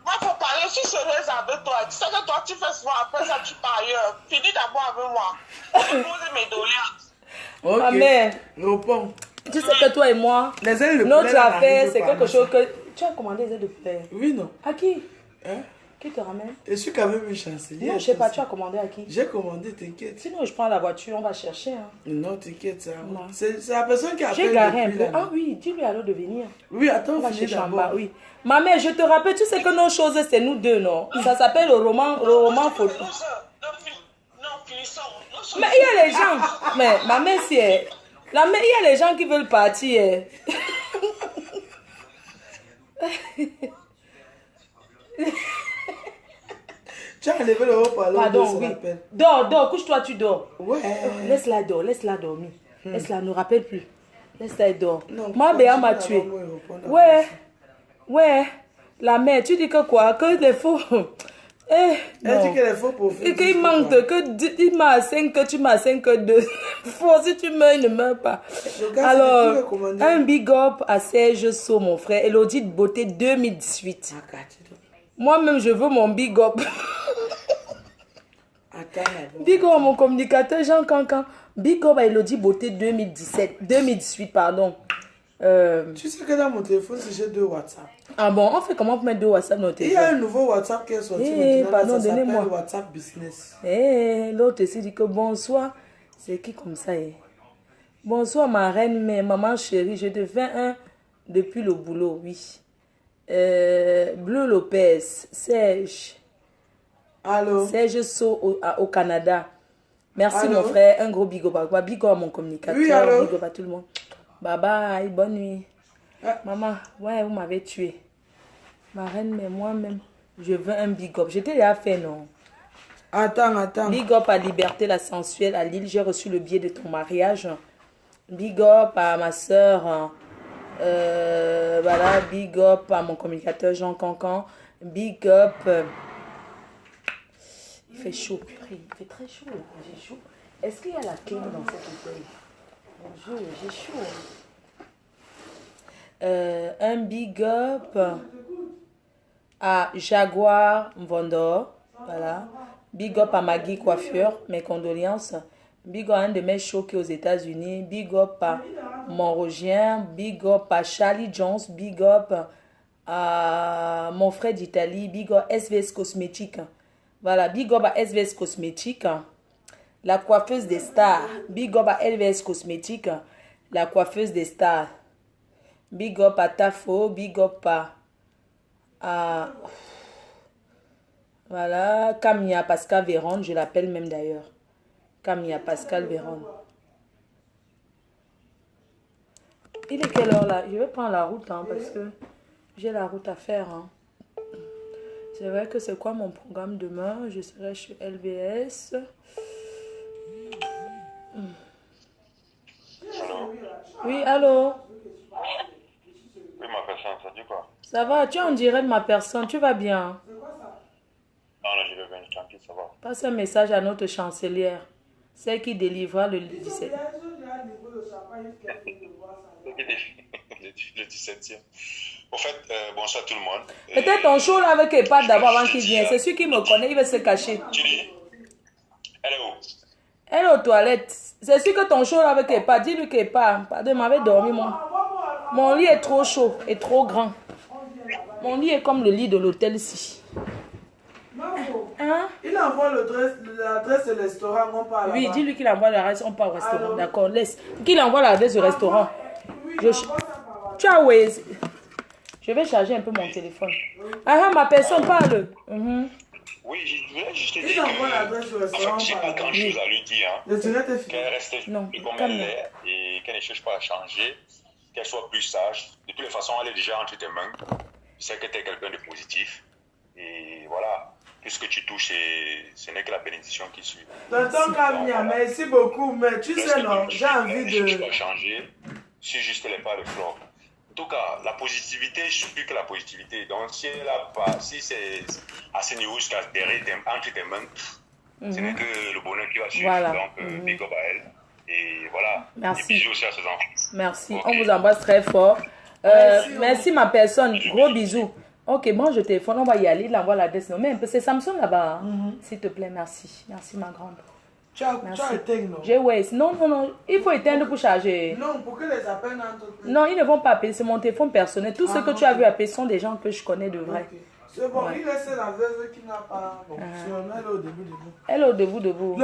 Moi, il faut parler, je suis sérieuse avec toi. Tu sais que toi, tu fais souvent, après ça, tu pars ailleurs. Finis d'abord avec moi. Je pose mes doléances. Ok. Ma mère, réponds. Tu sais que toi et moi, notre affaire, c'est quelque chose que... Tu as commandé des ailes de fleurs? Oui, non. À qui? Hein? Qui te ramène? Je suis quand même une chancelière. Non, je sais pas, tu as commandé à qui? J'ai commandé, t'inquiète. Sinon, je prends la voiture, on va chercher. Hein. Non, t'inquiète, ça. C'est la personne qui a J'ai garé un peu. Ah oui, dis-lui alors de venir. Oui, attends, on va chercher en bas, oui. Ma mère, je te rappelle, tu sais que nos choses, c'est nous deux, non? Ça s'appelle le roman photo. Non, finissons. Mais il y a les gens. Mais ma mère, si elle... La mère, il y a les gens qui veulent partir. Tu as enlevé le haut-parleur. Pardon, oui. Dors, couche-toi, tu dors. Ouais. Laisse-la dormir. Laisse-la, ne rappelle plus. Laisse-la dors. Moi, Béa m'a tué. Ouais. La mère, tu dis que quoi? Que les faux... Elle dit que les faux profils. Et qu'il manque, que il m'a 5, que tu m'as 5, que 2. Faut, si tu meurs, il ne meurt pas. Alors, un big up à Serge So, mon frère. Elodie Beauté 2018. Moi-même, je veux mon big up. Big up mon communicateur Jean Cancan. Big up à Elodie Beauté 2018, pardon. Tu sais que dans mon téléphone, j'ai 2 WhatsApp. Ah bon, on fait comment pour mettre 2 WhatsApp dans notre téléphone? Il y a un nouveau WhatsApp qui est sorti maintenant, pardon, ça s'appelle donnez-moi. WhatsApp Business. L'autre ici dit que bonsoir. C'est qui comme ça? Bonsoir ma reine, mais maman chérie, je te fais un depuis le boulot, oui. Bleu Lopez, Serge. Allô? Serge So au Canada. Merci Allô? mon frère, un gros big up à toi. Big up à mon communicateur, Oui, allô? big up à tout le monde. Bye bye, bonne nuit. Maman, ouais, vous m'avez tué. Ma reine, mais moi-même, je veux un big up. J'étais déjà fait, non? Attends. Big up à Liberté la sensuelle à Lille. J'ai reçu le billet de ton mariage. Big up à ma soeur. Voilà, big up à mon communicateur Jean Cancan. Big up. Il fait chaud, purée. Il fait très chaud. J'ai chaud. Est-ce qu'il y a la clim dans cette hôtel? Mon Dieu, j'ai chaud. Un big up à Jaguar Vendor. Voilà. Big up à Maggie Coiffure. Mes condoléances. Big up à un de mes choqués aux États-Unis. Big up à Montrogien. Big up à Charlie Jones. Big up à mon frère d'Italie. Big up à SVS Cosmétique. Voilà. Big up à SVS Cosmétique. La coiffeuse des stars. Big up à LVS Cosmétique. La coiffeuse des stars. Big up à Tafo. Big up à voilà. Camilla Pascal Véron. Je l'appelle même d'ailleurs. Camilla Pascal Véron. Il est quelle heure là? Je vais prendre la route parce que j'ai la route à faire. C'est vrai que c'est quoi mon programme demain? Je serai chez LVS. Allô? Oui, allô? Oui, ma personne, ça dit quoi? Ça va, tu es en direct ma personne, tu vas bien? Non, je vais venir tranquille, ça va. Passe un message à notre chancelière, celle qui délivra le 17. Le 17e. Au fait, bonsoir tout le monde. Peut-être ton show là avec EHPAD d'abord avant qu'il vienne. C'est celui qui me connaît, il va se cacher. Tu dis? Elle est où? Elle est aux toilettes. C'est sûr que ton show là avec EHPAD, dis-lui qu'EHPAD, pardon, m'avait dormi mon lit est trop chaud et trop grand. Mon lit est comme le lit de l'hôtel ici. Hein? Il envoie l'adresse du restaurant, on part là-bas. Oui, dis-lui qu'il envoie l'adresse, on part au restaurant. D'accord, laisse. Qu'il envoie l'adresse du restaurant. Tu as Waze. Je vais charger un peu mon téléphone. Ah, ma personne parle. Oui, je voulais juste te dire. Il envoie l'adresse du restaurant. En fait, j'ai pas grand chose à lui dire. Qu'elle reste comme elle est et qu'elle ne cherche pas à changer. Qu'elle soit plus sage. De toutes les façons, elle est déjà entre tes mains. Je sais que tu es quelqu'un de positif. Et voilà. Tout ce que tu touches, ce n'est que la bénédiction qui suit. Tonton Camilla, merci beaucoup. Mais tu sais, non, j'ai envie de... Je ne cherche pas à changer. C'est juste les pas de flore. En tout cas, la positivité, je suis plus que la positivité. Donc, si elle a pas, si c'est à ce niveau jusqu'à derrière, entre tes mains, ce n'est que le bonheur qui va suivre. Voilà. Donc, big up à elle. Et voilà. Merci. Et bisous aussi à ses enfants. Merci. Okay. On vous embrasse très fort. Merci ma personne. Gros bisous. Ok, bon, je téléphone, on va y aller. Il envoie l'adresse. Mais un peu, c'est Samsung là-bas. S'il te plaît, merci. Merci, ma grande. Tu as éteint, non? J'ai Waze. Non. Il faut éteindre pour charger. Non, pour que les appels n'entrent plus. Non, ils ne vont pas appeler. C'est mon téléphone personnel. Tous ceux que tu as vu appeler sont des gens que je connais de vrai. Okay. C'est bon, il laisse la veuve qui n'a pas... Bon, elle est au début. Elle est au debout.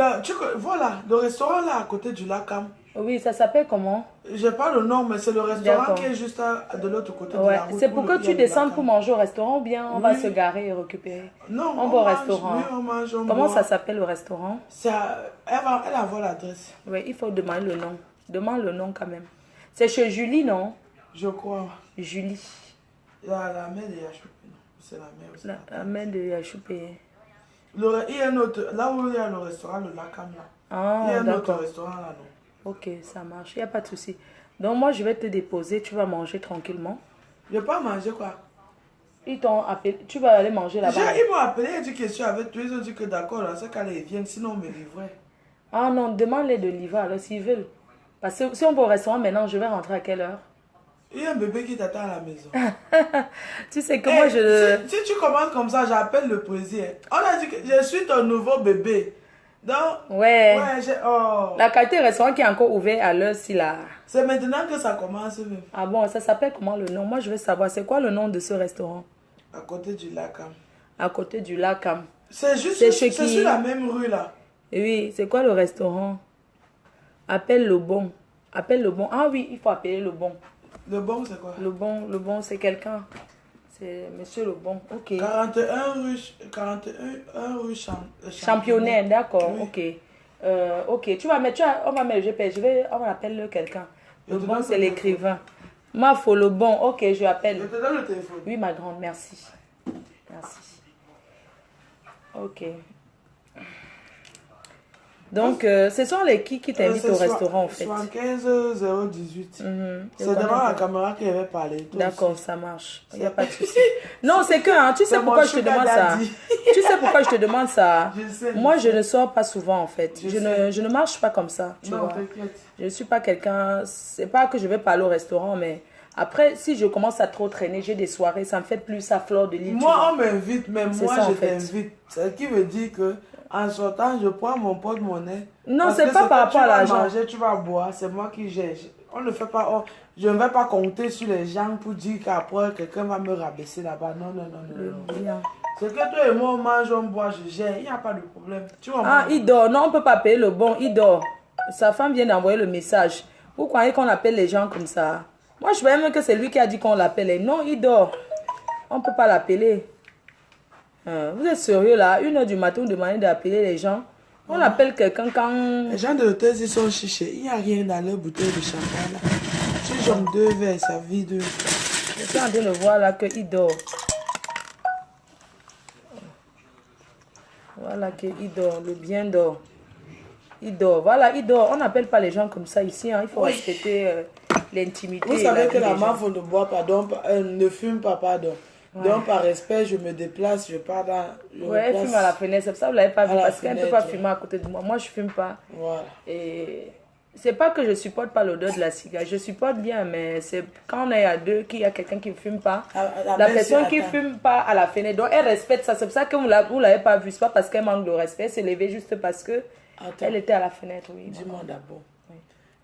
Voilà, le restaurant là, à côté du lac Am. Oui, ça s'appelle comment? Je n'ai pas le nom, mais c'est le restaurant qui est juste de l'autre côté de la route. C'est pour que tu descendes pour manger au restaurant ou bien on va se garer et récupérer? Non, on va au restaurant. Oui, on mange, comment ça s'appelle le restaurant? Elle envoie l'adresse. Oui, il faut demander le nom. Demande le nom quand même. C'est chez Julie, non? Je crois. Julie. Il y a la mère de Yachoupé. C'est la mère aussi. La mère de Yachoupé. Il y a un autre, là où il y a le restaurant, le Lacam là. Ah, il y a un autre restaurant là, non? Ok, ça marche, il n'y a pas de souci. Donc moi, je vais te déposer, tu vas manger tranquillement. Je ne vais pas manger quoi? Ils t'ont appelé, tu vas aller manger là-bas. Ils m'ont appelé, ils ont dit que je suis avec toi, ils ont dit que d'accord, c'est quand ils viennent, sinon on me livrait. Ah non, demande-les de livrer alors s'ils veulent. Parce que si on va au restaurant maintenant, je vais rentrer à quelle heure? Il y a un bébé qui t'attend à la maison. Tu sais que moi je... Si tu commences comme ça, j'appelle le président. On a dit que je suis ton nouveau bébé. Donc, ouais. Oh. La qualité restaurant qui est encore ouvert à l'heure, si là. C'est maintenant que ça commence même. Ah bon, ça s'appelle comment le nom? Moi, je veux savoir, c'est quoi le nom de ce restaurant? À côté du lac. À côté du lac. C'est juste sur la même rue là. Oui, c'est quoi le restaurant? Appelle le bon. Appelle le bon. Ah oui, il faut appeler le bon. Le bon, c'est quoi? Le bon, c'est quelqu'un. C'est monsieur le bon. Ok. 41 rue Championnet, d'accord. Oui. Ok. Ok. On va mettre le GPS. On va appeler quelqu'un. Le bon, c'est l'écrivain. Ma faut le bon. Ok, je l'appelle. Je te donne le téléphone. Oui, ma grande, merci. Merci. Ok. Donc, ce sont les qui t'invitent au restaurant, en fait? 75 018. C'est devant la caméra qui avait parlé. D'accord, ça marche. Il n'y a pas de souci. Non, c'est que, tu sais pourquoi je te demande ça? Tu sais pourquoi je te demande ça? Moi, je ne sors pas souvent, en fait. Je ne marche pas comme ça, tu vois. Je ne suis pas quelqu'un... C'est pas que je vais pas aller au restaurant, mais... Après, si je commence à trop traîner, j'ai des soirées, ça me fait plus à fleur de lit. Moi, on m'invite, mais moi, je t'invite. Ce qui veut dire que en sortant, je prends mon porte-monnaie. Non, c'est pas par rapport à l'argent. Tu vas boire, c'est moi qui gère. On ne fait pas... je ne vais pas compter sur les gens pour dire qu'après, quelqu'un va me rabaisser là-bas. Non. C'est que toi et moi, on mange, on boit, je gère. Il n'y a pas de problème. Tu vois, il dort. Non, on ne peut pas payer le bon. Il dort. Sa femme vient d'envoyer le message. Vous croyez qu'on appelle les gens comme ça? Moi, je vois même que c'est lui qui a dit qu'on l'appelait. Non, il dort. On ne peut pas l'appeler. Vous êtes sérieux là? 1h du matin, vous demandez d'appeler les gens. On appelle quelqu'un quand... Les gens de l'hôtel, ils sont chichés. Il n'y a rien dans leur bouteille de champagne là. Tu jambes 2 verres, ça vide. Je suis en train de voir là qu'il dort. Voilà qu'il dort. Le bien dort. Il dort. Voilà, il dort. On n'appelle pas les gens comme ça ici. Il faut respecter l'intimité. Vous savez que la mafia ne boit pas, donc ne fume pas, pardon. Ouais. Donc par respect, je me déplace, je pars dans... Ouais, elle fume à la fenêtre, c'est pour ça que vous ne l'avez pas vu, parce qu'elle ne peut pas fumer à côté de moi. Moi, je ne fume pas. Voilà. Et c'est pas que je ne supporte pas l'odeur de la cigare, je supporte bien, mais c'est quand on est à deux, qu'il y a quelqu'un qui ne fume pas, la personne qui ne fume pas à la fenêtre, donc elle respecte ça. C'est pour ça que vous ne l'avez pas vu, c'est pas parce qu'elle manque de respect, c'est levé juste parce que elle était à la fenêtre. Oui, dis-moi d'abord,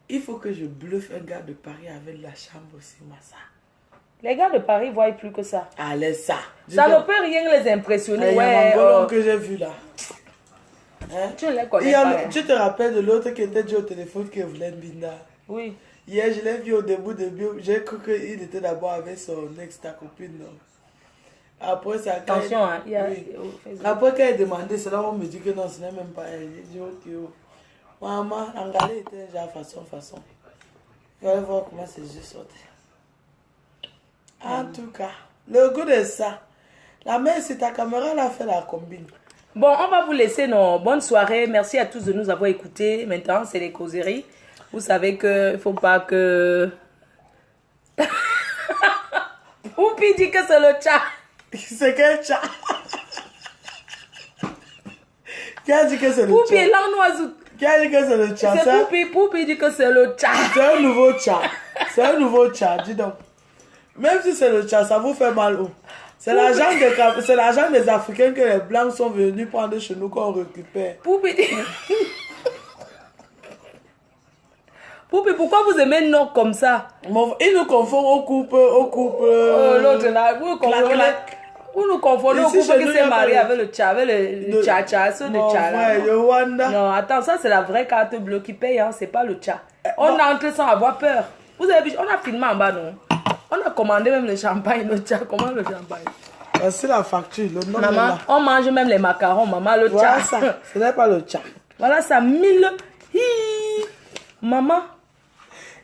il faut que je bluffe un gars de Paris avec la chambre aussi, ça. Les gars de Paris voient plus que ça. Allez, ça. Ça ne peut rien les impressionner. Ouais, que j'ai vu là. Hein? Tu les connais pas. Tu te rappelles de l'autre qui était déjà au téléphone qui voulait Binda? Oui. Hier, je l'ai vu au début. J'ai cru qu'il était d'abord avec son ex, ta copine. Non? Après, ça. Attention, hein. Après, quand elle demandé, c'est là où on me dit que non, ce n'est même pas elle. J'ai dit, ok. Maman, Angalé était déjà façon. Je vais voir comment c'est juste sorti. En tout cas, le goût de ça. La mère, c'est ta caméra, elle a fait la combine. Bon, on va vous laisser nos bonnes soirées. Merci à tous de nous avoir écoutés. Maintenant, c'est les causeries. Vous savez qu'il ne faut pas que... Poupi dit que c'est le chat. C'est quel chat? Qui a dit que c'est le chat? Poupi est l'anoisou. Qui a dit que c'est le chat? C'est Poupi. Poupi dit que c'est le chat. C'est un nouveau chat. C'est un nouveau chat, dis donc. Même si c'est le chat, ça vous fait mal où? C'est l'argent des Africains que les Blancs sont venus prendre chez nous qu'on récupère. Poupi, pourquoi vous aimez un nom comme ça? Ils nous confondent au couple. L'autre là, vous nous confondez au couple qui s'est marié avec le tcha, avec le tcha, ceux de tcha là. Non, attends, ça c'est la vraie carte bleue qui paye, hein, c'est pas le tcha. On a entré sans avoir peur. Vous avez vu, on a filmé en bas, non? On a commandé même le champagne, le tcha. Comment le champagne? C'est la facture, le nom. Maman, on mange même les macarons, maman, le tcha. Voilà ça, ce n'est pas le tcha. Voilà ça, 1000. Maman.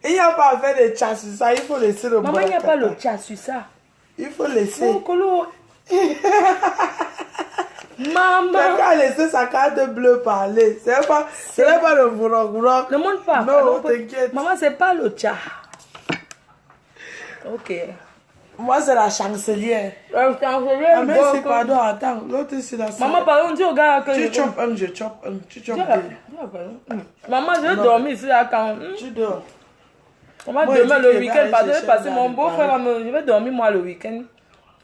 Il n'y a pas à faire de tcha sur ça, il faut laisser le maman, il n'y a pas le tcha sur ça. Il faut laisser. Maman. Quelqu'un a laissé sa carte bleue parler. Ce n'est pas le vroc. Ne montre pas. Non, t'inquiète. Maman, c'est pas le tcha. Ok. Moi, c'est la chancelière. La chancelière. Ah, merci, pardon, attends. L'autre, c'est la salle. Maman, pardon, dis au gars que tu chopes un, je chope un. Tu chopes deux. Maman, je vais dormir ici là quand. Tu dors. Maman, demain le week-end, je vais passer mon beau-frère. Je vais dormir moi le week-end.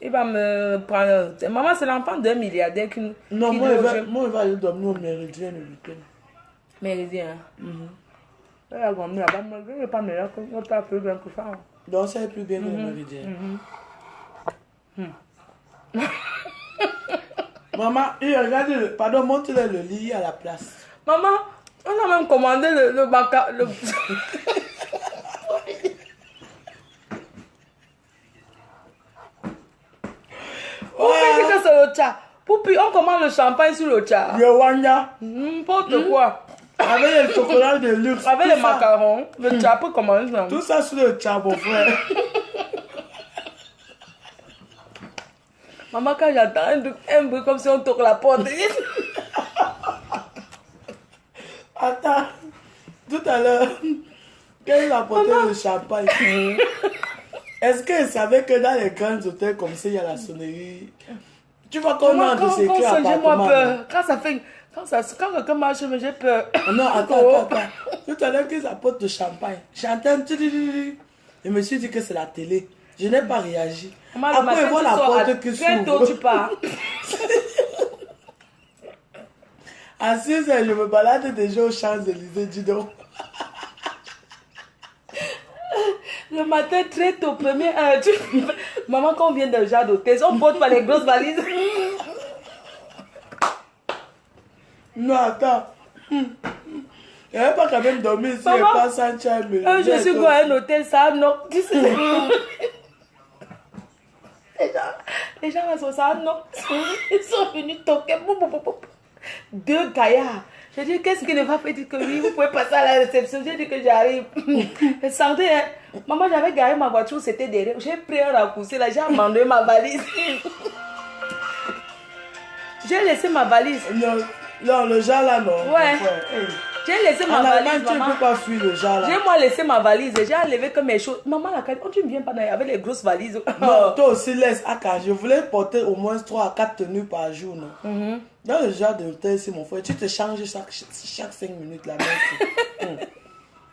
Il va me prendre... Maman, c'est l'enfant d'un milliardaire qui... Non, moi, il va aller dormir au Méridien le week-end. Méridien. Elle a dormi là-bas, mais je ne vais pas me dire qu'on pas plus bien que ça. Donc, ça est plus bien que le Méridien. Maman, regarde, pardon, montre-le le lit à la place. Maman, on a même commandé le baca... Que c'est le chat. Poupi, on commande le champagne sur le chat. Le wanya. N'importe quoi. Avec le chocolat de luxe. Avec les macarons. Le chat peut commander ça. Tout ça sur le chat, mon frère. Maman, quand j'entends un bruit comme si on toque la porte. Attends. Tout à l'heure, quand il a apporté le champagne, est-ce qu'elle savait que dans les grands hôtels comme ça, il y a la sonnerie? Tu vois comment de sécurité appartement. Moi peur. Quand quelqu'un marche, j'ai peur. Non, attends. Tout à l'heure, qu'ils apportent le champagne. J'entends. Je me suis dit que c'est la télé. Je n'ai pas réagi. Après, ils voient la porte qui s'ouvre. Bientôt, tu pars. À 6 heures, je me balade déjà aux Champs-Élysées, dis donc. Le matin, très tôt, première heure, maman, quand on vient d'un genre d'hôtel, on porte pas les grosses valises. Non, attends. Il n'y avait pas quand même dormi ici, et pas sans chai. Je suis à un hôtel, ça, non. Tu sais. Les gens là sont ça, non. Ils sont venus toquer. 2 gaillards. J'ai dit, qu'est-ce qui ne va pas? Il dit que oui, vous pouvez passer à la réception. J'ai dit que j'arrive. Je sentais, hein. Maman, j'avais garé ma voiture, c'était derrière. J'ai pris un raccourci là, j'ai abandonné ma valise. J'ai laissé ma valise. Non, le genre là, non. Ouais. J'ai laissé ma valise. Tu ne peux pas fuir le genre là. J'ai moi laissé ma valise. J'ai enlevé que mes choses. Maman, la carte, tu ne viens pas avec les grosses valises. Non, toi aussi laisse. Je voulais porter au moins 3 à 4 tenues par jour. Non? Dans le genre de hôtel ici, mon frère, tu te changes chaque 5 minutes là.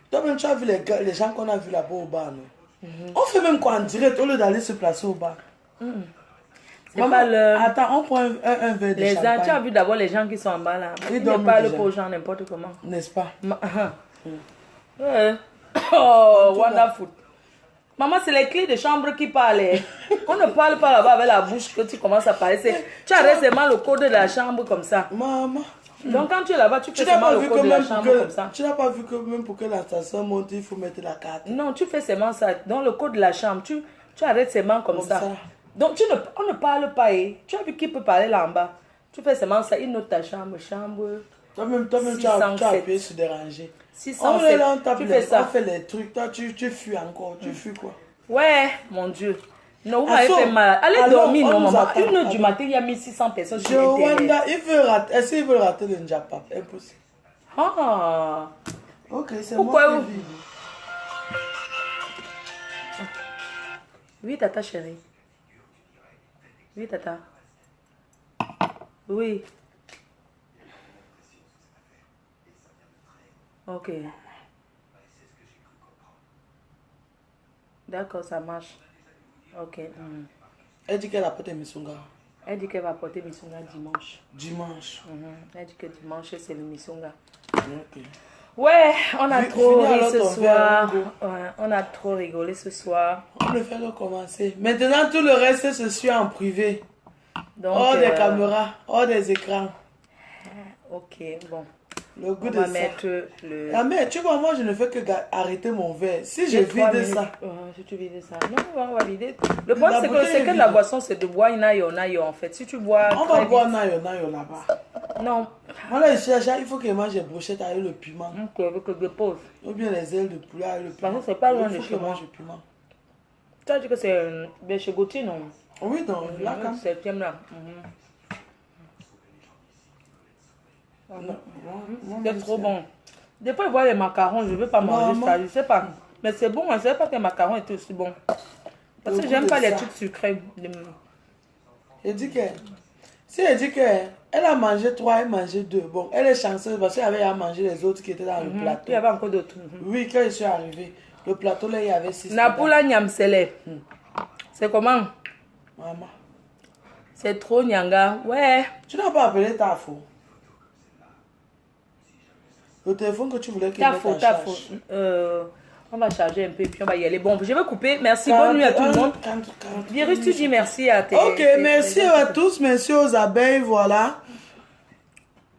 Toi-même, tu as vu les gens qu'on a vus là-bas au bar. Non? On fait même quoi en direct au lieu d'aller se placer au bar. Maman, attends, on prend un verre de champagne. Tu as vu d'abord les gens qui sont en bas là. Ils ne parlent pas aux gens n'importe comment. N'est-ce pas? Ouais. Oh, wonderful. Maman, c'est les clés de chambre qui parlent. On ne parle pas là-bas avec la bouche que tu commences à parler. Tu arrêtes seulement le code de la chambre comme ça. Maman. Donc quand tu es là-bas, tu fais seulement le code de la chambre comme ça. Tu n'as pas vu que même pour que la station monte, il faut mettre la carte. Non, tu fais seulement ça. Dans le code de la chambre, tu arrêtes seulement comme ça. Donc on ne parle pas. Tu as vu qui peut parler là en bas. Tu fais seulement ça. Il note ta chambre. Toi-même tu as appuyé sur déranger. 607. On est là, tu fais ça. On fait les trucs. Toi, tu fuis encore. Tu fuis quoi? Ouais, mon Dieu. Non, vous m'avez fait mal. Allez dormir, non, maman. 1h du matin, il y a 1600 personnes sur Internet. Est-ce qu'il veut rater le Njapap? Impossible. Ah. Ok, c'est pourquoi moi. Oui, tata chérie. Oui, tata. Oui. Ok. D'accord, ça marche. Ok. Elle dit qu'elle a porté Missunga. Elle dit qu'elle va porter Missunga dimanche. Dimanche. Elle dit que dimanche, c'est le Missunga. Ok. Ouais, on a trop ri ce soir. Ouais, on a trop rigolé ce soir. On ne fait que commencer. Maintenant, tout le reste se suit en privé. Donc, hors des caméras, hors des écrans. Ok, bon. Le goût on de va ça. mettre le... Ah mais tu vois, moi je ne fais que arrêter mon verre. Si je vide ça. Si tu vides ça. Non, on va vider. Le problème c'est que la boisson c'est de boire nayo en fait. Si tu bois... On va boire nayo là-bas. Non. Voilà, il faut que mange des brochettes avec le piment. Ok, avec le dépose. Ou bien les ailes de poulet avec le piment. Parce que c'est pas loin de chez moi. Piment. Tu as dit que c'est chez Gauthier, non? Oui, non, là quand c'est le là. C'est trop bon. Des fois, je vois les macarons, je ne veux pas manger ça. Je sais pas. Mais c'est bon, je ne savais pas que les macarons étaient aussi bons. Parce que j'aime pas les trucs sucrés. Elle dit que... Si elle dit qu'elle a mangé 3, elle a mangé 2. Bon, elle est chanceuse parce qu'elle avait à manger les autres qui étaient dans le plateau. Il y avait encore d'autres. Oui, quand je suis arrivée, le plateau là, il y avait 6. Napula Nyamsele. C'est comment? Maman. C'est trop, Nyanga. Ouais. Tu n'as pas appelé Tafo. Le téléphone que tu voulais qu'il mette en charge. On va charger un peu et puis on va y aller. Bon, je vais couper. Merci. Bonne nuit à tout le monde. Virus, tu dis merci à tes... Ok, merci à tous. Merci aux abeilles. Voilà.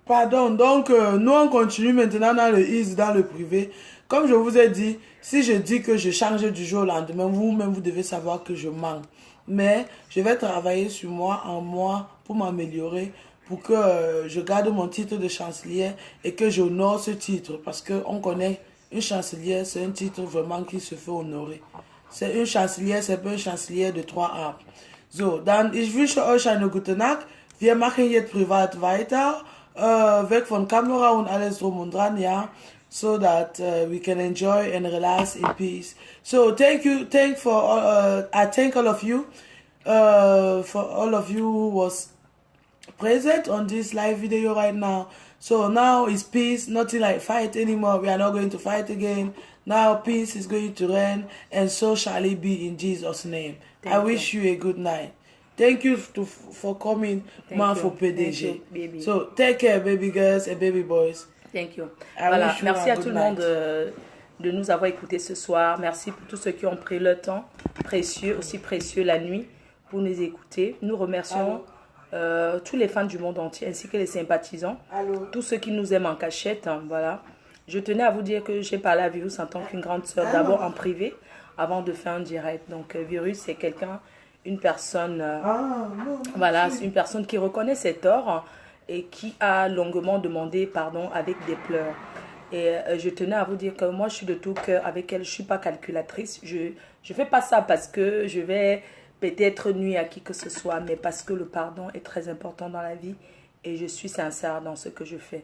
Pardon. Donc, nous, on continue maintenant dans le East, dans le privé. Comme je vous ai dit, si je dis que je change du jour au lendemain, vous-même, vous devez savoir que je manque. Mais je vais travailler sur moi, en moi, pour m'améliorer, pour que je garde mon titre de chancelière et que j'honore ce titre. Parce qu'on connaît une chancelière, c'est un titre vraiment qui se fait honorer. C'est une chancelière, c'est pas une chancelière de 3 arbres. So, dann ich wünsche euch eine gute Nacht. Wir machen jetzt privat weiter, weg von Kamera und alles drum und dran, ja. So that we can enjoy and relax in peace. So I thank all of you for all of you who was present on this live video right now. So now it's peace, nothing like fight anymore. We are not going to fight again. Now peace is going to reign, and so shall it be in Jesus' name. I wish you a good night. Thank you for coming, for PDG. You, so take care, baby girls and baby boys. Thank you. Voilà. Merci à tout le monde de nous avoir écoutés ce soir. Merci pour tous ceux qui ont pris le temps précieux, aussi précieux la nuit, pour nous écouter. Nous remercions tous les fans du monde entier, ainsi que les sympathisants, tous ceux qui nous aiment en cachette. Hein, voilà. Je tenais à vous dire que j'ai parlé à Virus en tant qu'une grande sœur, d'abord en privé, avant de faire un direct. Donc Virus, c'est quelqu'un, une personne, voilà, c'est une personne qui reconnaît ses torts et qui a longuement demandé pardon avec des pleurs. Et je tenais à vous dire que moi, je suis de tout cœur avec elle. Je ne suis pas calculatrice. Je ne fais pas ça parce que je vais peut-être nuire à qui que ce soit, mais parce que le pardon est très important dans la vie et je suis sincère dans ce que je fais.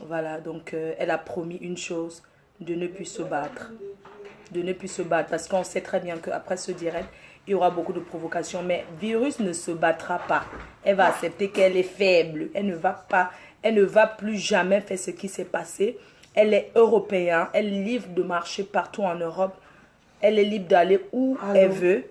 Voilà, donc elle a promis une chose, de ne plus se battre. De ne plus se battre parce qu'on sait très bien qu'après ce direct, il y aura beaucoup de provocations, mais Virus ne se battra pas. Elle va accepter qu'elle est faible. Elle ne va plus jamais faire ce qui s'est passé. Elle est européenne. Elle est libre de marcher partout en Europe. Elle est libre d'aller où elle veut.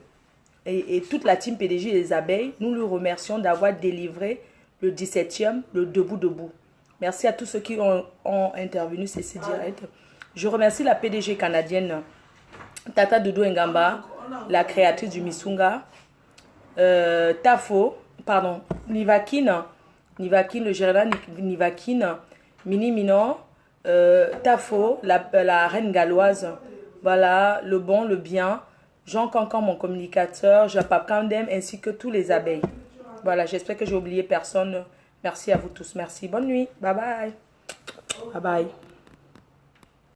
Et toute la team PDG des abeilles, nous lui remercions d'avoir délivré le 17e, le Debout. Merci à tous ceux qui ont intervenu sur ce direct. Je remercie la PDG canadienne, Tata Doudou Ngamba, la créatrice du Misunga, Tafo, pardon, Nivakin, le gérant Nivakin, Mini Minor, Tafo, la reine galloise, voilà, le bon, le bien, Jean Cancan, mon communicateur, Japap Kandem, ainsi que tous les abeilles. Voilà, j'espère que j'ai oublié personne. Merci à vous tous. Merci. Bonne nuit. Bye bye. Bye bye.